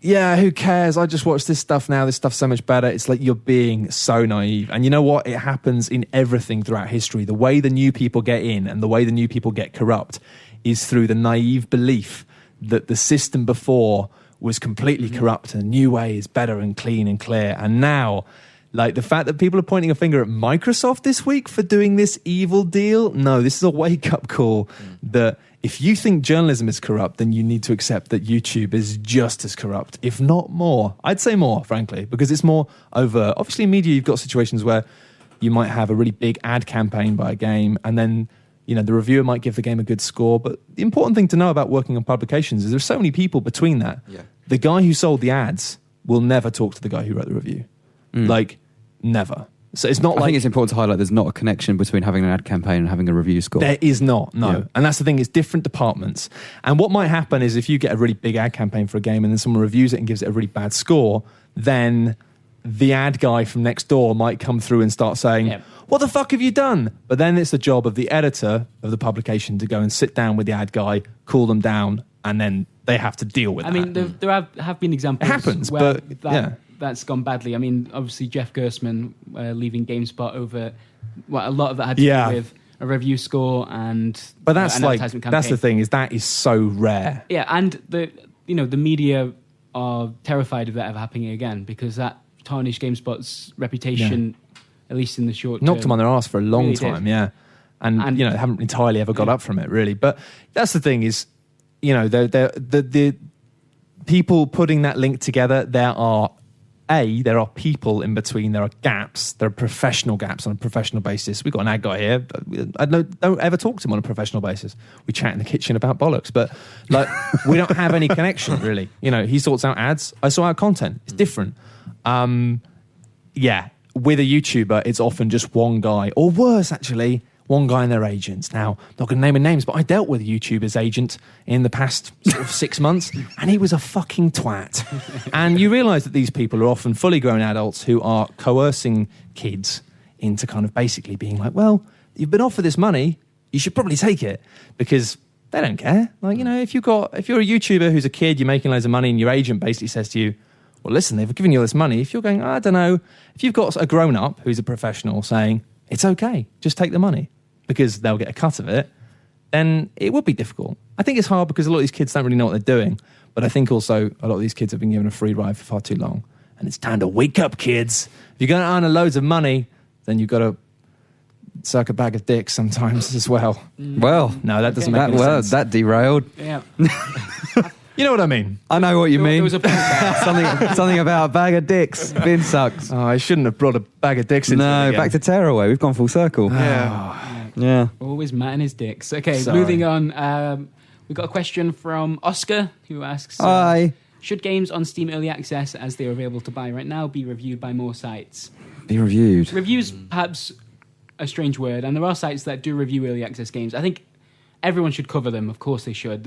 Yeah, who cares? I just watch this stuff now. This stuff's so much better. It's like you're being so naive. And you know what? It happens in everything throughout history. The way the new people get in and the way the new people get corrupt is through the naive belief that the system before was completely corrupt and a new way is better and clean and clear. And now, like the fact that people are pointing a finger at Microsoft this week for doing this evil deal, no, this is a wake-up call that if you think journalism is corrupt, then you need to accept that YouTube is just as corrupt, if not more. I'd say more, frankly, because it's more overt. Obviously, in media, you've got situations where you might have a really big ad campaign by a game, and then the reviewer might give the game a good score. But the important thing to know about working on publications is there's so many people between that. Yeah. The guy who sold the ads will never talk to the guy who wrote the review. Like, never. So it's not I think it's important to highlight there's not a connection between having an ad campaign and having a review score. There is not, no. Yeah. And that's the thing, it's different departments. And what might happen is if you get a really big ad campaign for a game and then someone reviews it and gives it a really bad score, then the ad guy from next door might come through and start saying, what the fuck have you done? But then it's the job of the editor of the publication to go and sit down with the ad guy, cool them down, and then they have to deal with that. I mean, there have been examples it happens, where but that's gone badly. I mean, obviously Jeff Gerstmann leaving GameSpot over a lot of that had to do with a review score and but that's an advertisement campaign. That's the thing is that is so rare. Yeah, and the media are terrified of that ever happening again because that tarnished GameSpot's reputation, at least in the short term. Knocked them on their arse for a long time, and haven't entirely ever got up from it really. But that's the thing is, the people putting that link together, there are people in between, there are gaps, there are professional gaps on a professional basis. We've got an ad guy here. I don't ever talk to him on a professional basis. We chat in the kitchen about bollocks, but we don't have any connection really. He sorts out ads, I sort out content. It's different. With a YouTuber, it's often just one guy, or worse actually, one guy and their agents. Now, I'm not going to name any names, but I dealt with a YouTuber's agent in the past sort of 6 months, and he was a fucking twat. And you realise that these people are often fully grown adults who are coercing kids into kind of basically being like, well, you've been offered this money, you should probably take it, because they don't care. Like, if you're a YouTuber who's a kid, you're making loads of money, and your agent basically says to you, well, listen, they've given you all this money. If you're going, I don't know, if you've got a grown-up who's a professional saying, it's okay, just take the money, because they'll get a cut of it, then it would be difficult. I think it's hard because a lot of these kids don't really know what they're doing, but I think also a lot of these kids have been given a free ride for far too long, and it's time to wake up, kids. If you're going to earn loads of money, then you've got to suck a bag of dicks sometimes as well. Well, no, that doesn't make any sense. That derailed. Yeah. You know what I mean? I know what you mean. There was a something about a bag of dicks being sucked. Oh, I shouldn't have brought a bag of dicks into it again. Back to Tearaway. We've gone full circle. Yeah. Always Matt and his dicks. Okay, Sorry. Moving on. We've got a question from Oscar who asks, Hi. Should games on Steam Early Access, as they are available to buy right now, be reviewed by more sites? Be reviewed. Reviews, perhaps a strange word, and there are sites that do review Early Access games. I think everyone should cover them. Of course they should.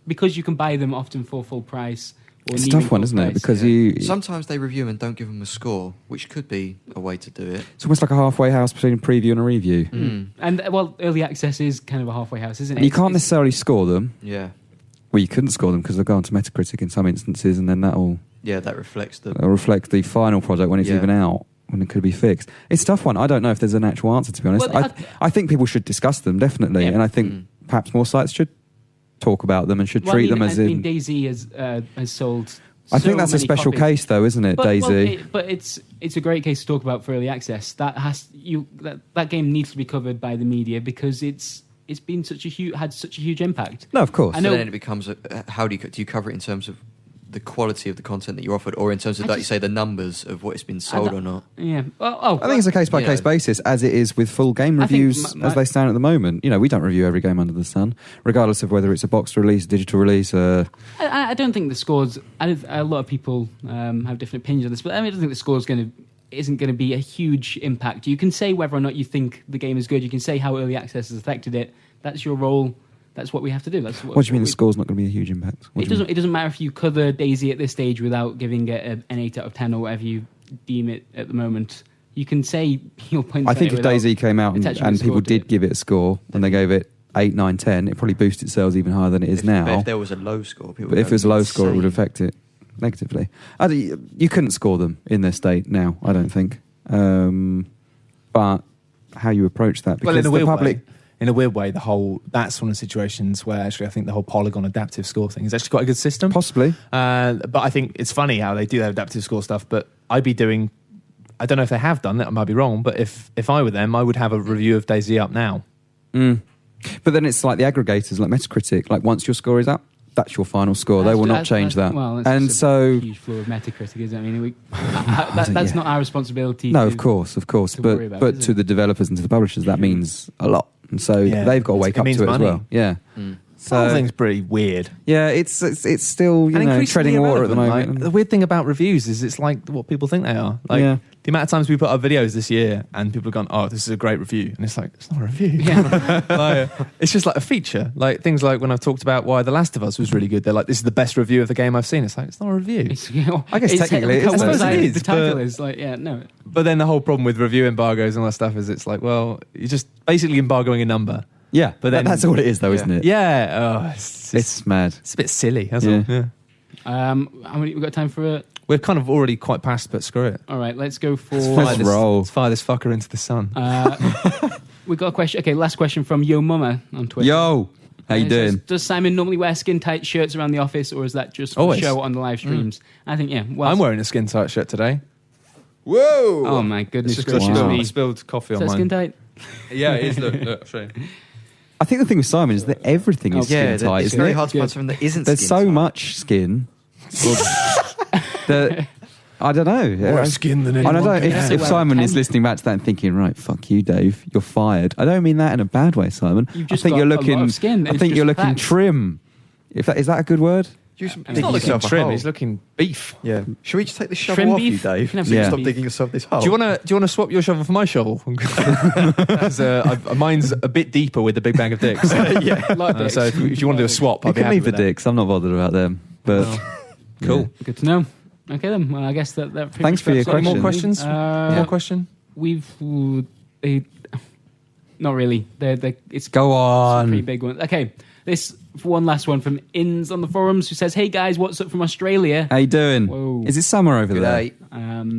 Because you can buy them often for full price. It's a tough one, isn't it? Because sometimes they review and don't give them a score, which could be a way to do it. It's almost like a halfway house between a preview and a review. And Early Access is kind of a halfway house, isn't it? And you can't necessarily score them. Yeah. Well, you couldn't score them because they'll go onto Metacritic in some instances, and then that'll reflect the final product when it's even out, when it could be fixed. It's a tough one. I don't know if there's an actual answer, to be honest. Well, I think people should discuss them, definitely, and I think perhaps more sites should talk about them and should treat them as in... DayZ has sold... I think that's a special case, though, isn't it, DayZ? But it's a great case to talk about for Early Access. That game needs to be covered by the media because it's been had such a huge impact. No, of course. So then it becomes how do you cover it in terms of the quality of the content that you're offered, or in terms of, like you say, the numbers of what it's been sold or not? Yeah. I think it's a case-by-case basis, as it is with full game reviews as they stand at the moment. We don't review every game under the sun, regardless of whether it's a boxed release, digital release. I don't think the scores... a lot of people have different opinions on this, but I don't think the score isn't going to be a huge impact. You can say whether or not you think the game is good. You can say how Early Access has affected it. That's your role. That's what we have to do. What do you mean the score's not going to be a huge impact? It doesn't matter if you cover DayZ at this stage without giving it an 8 out of 10 or whatever you deem it at the moment. You can say your points. I think if DayZ came out and people did give it a score and they gave it 8, 9, 10, it probably boosted its sales even higher than it is now. But if there was a low score, it was a low score, it would affect it negatively. You couldn't score them in their state now, I don't think. But how you approach that, because the public... in a weird way, that's one of the situations where actually I think the whole Polygon adaptive score thing is actually quite a good system. Possibly. But I think it's funny how they do that adaptive score stuff, but I don't know if they have done that, I might be wrong, but if I were them, I would have a review of DayZ up now. But then it's like the aggregators, like Metacritic, like once your score is up, that's your final score. They will not change that. Well, and so a huge flaw of Metacritic, isn't it? I mean, that's not our responsibility. No, of course. But to the developers and to the publishers, that means a lot. And so they've got to wake up to it money. As well. Yeah. So the whole thing's pretty weird. Yeah, it's still treading water at the moment. Like, the weird thing about reviews is it's like what people think they are. Like the amount of times we put up videos this year and people have gone, "Oh, this is a great review," and it's like it's not a review. Yeah. It's just like a feature. Like things like when I've talked about why The Last of Us was really good, they're like, "This is the best review of the game I've seen." It's like it's not a review. I guess technically, I suppose it is. The title is like, no. But then the whole problem with review embargoes and all that stuff is it's like, well, you're just basically embargoing a number. Yeah, but then, that's all it is, though, isn't it? Yeah, it's mad. It's a bit silly. That's all. Yeah. How many? We got time for a? We're kind of already quite past, but screw it. All right, let's go for. Let's fire this fucker into the sun. We got a question. Okay, last question from Yo Mama on Twitter. Yo, how you doing? Says, does Simon normally wear skin tight shirts around the office, or is that just for the show on the live streams? I think Well, I'm wearing a skin tight shirt today. Whoa! Oh my goodness! I spilled coffee on mine. Skin tight? Yeah, it is. Look, I'll show you. I think the thing with Simon is that everything is skin tight. It's very hard to find something that isn't. There's skin so tight. much skin. That I don't know. More skin than anyone. I don't. If Simon is listening back to that and thinking, right, fuck you, Dave, you're fired. I don't mean that in a bad way, Simon. You've just I think got you're looking. a lot of skin. I think you're looking trim. Is that a good word? He's not looking trim. He's looking beef. Yeah. Should we just take the shovel Trim off beef? you, Dave? You can have So you trim stop beef. digging yourself this hole. Do you want to swap your shovel for my shovel? Mine's a bit deeper with the big bag of dicks. So if you want to do a swap, You I'll be can happy leave the with that. dicks. I'm not bothered about them. But Cool. Good to know. Okay then. Well, I guess that. Thanks for your Any more question. questions? More question? We've not really. It's Go a pretty on. big one. Okay, this one last one from Inns on the forums who says, "Hey guys, what's up from Australia?" How you doing? Whoa. Is it summer over Good there? day.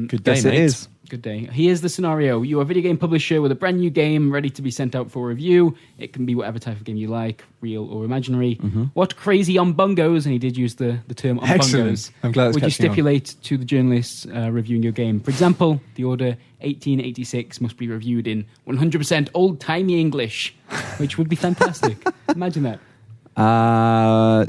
Good day, Yes, mate. it is. Good day. Here's the scenario. You're a video game publisher with a brand new game ready to be sent out for review. It can be whatever type of game you like, real or imaginary. What crazy on bungos, and he did use the term on Excellent. bungos, I'm glad it's would you catching on. stipulate to the journalists reviewing your game? For example, the order 1886 must be reviewed in 100% old-timey English, which would be fantastic. Imagine that.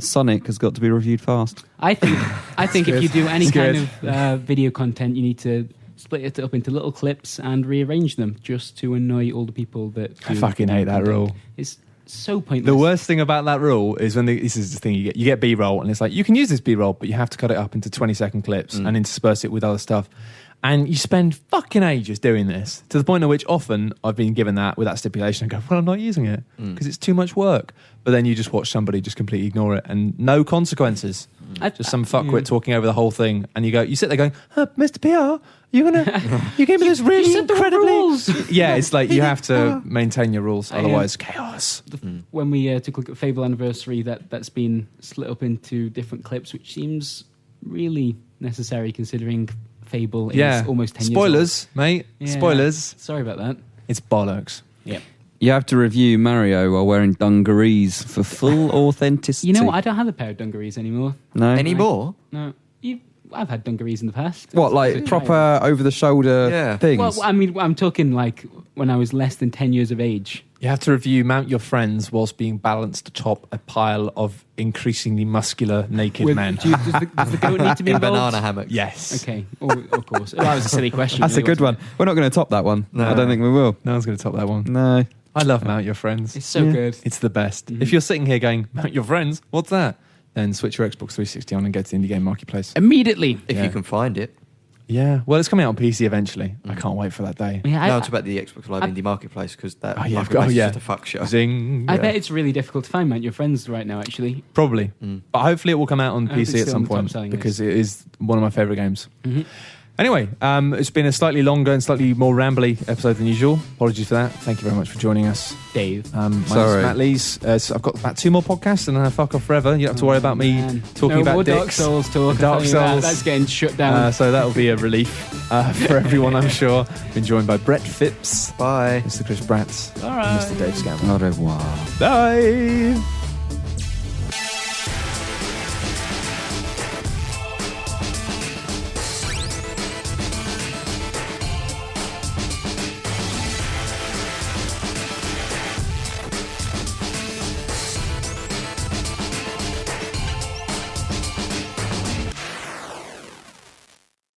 Sonic has got to be reviewed fast. I think if you do any kind of video content, you need to split it up into little clips and rearrange them just to annoy all the people that I fucking hate that rule. It's so pointless. The worst thing about that rule is when this is the thing you get B-roll, and it's like you can use this B-roll, but you have to cut it up into 20-second clips and intersperse it with other stuff. And you spend fucking ages doing this to the point at which often I've been given that with that stipulation and go, well, I'm not using it because it's too much work. But then you just watch somebody just completely ignore it and no consequences. Just some fuckwit talking over the whole thing, and you sit there going, Mr. PR, you gave me this really incredibly. Yeah, it's like you have to maintain your rules, otherwise chaos. When we took a look at Fable Anniversary, that's been split up into different clips, which seems really necessary considering Fable is almost 10 Spoilers, years old. mate. Yeah. Spoilers. Sorry about that. It's bollocks. Yeah. You have to review Mario while wearing dungarees for full authenticity. You know what? I don't have a pair of dungarees anymore. No? Anymore? No. I've had dungarees in the past. What, like proper over-the-shoulder things? Well, I mean, I'm talking like when I was less than 10 years of age. You have to review Mount Your Friends whilst being balanced atop a pile of increasingly muscular naked men. Does the goat need to be In a involved? banana hammock. Yes. Okay, of course. That was a silly question. That's a good one. We're not going to top that one. No. I don't think we will. No one's going to top that one. No. I love Mount Your Friends. It's so good. It's the best. If you're sitting here going, Mount Your Friends, what's that? Then switch your Xbox 360 on and go to the Indie Game Marketplace. Immediately. If you can find it. Yeah. Well, it's coming out on PC eventually. I can't wait for that day. Yeah, No, it's about the Xbox Live Indie Marketplace because that Oh, yeah, marketplace is yeah. just a fuck show. Zing. I bet it's really difficult to find Mount Your Friends right now, actually. Probably. But hopefully it will come out on I hope it's PC at still some on the point top-selling because it is one of my favourite games. Anyway, it's been a slightly longer and slightly more rambly episode than usual. Apologies for that. Thank you very much for joining us, Dave. My name's Matt Lees. So I've got about 2 more podcasts and then I fuck off forever. You don't have to worry about me talking about dicks. Dark Souls talk. Dark Souls. That's getting shut down. So that'll be a relief for everyone, I'm sure. Been joined by Brett Phipps. Bye. Mr. Chris Bratz. All right. And Mr. Dave Scammell. Au revoir. Bye.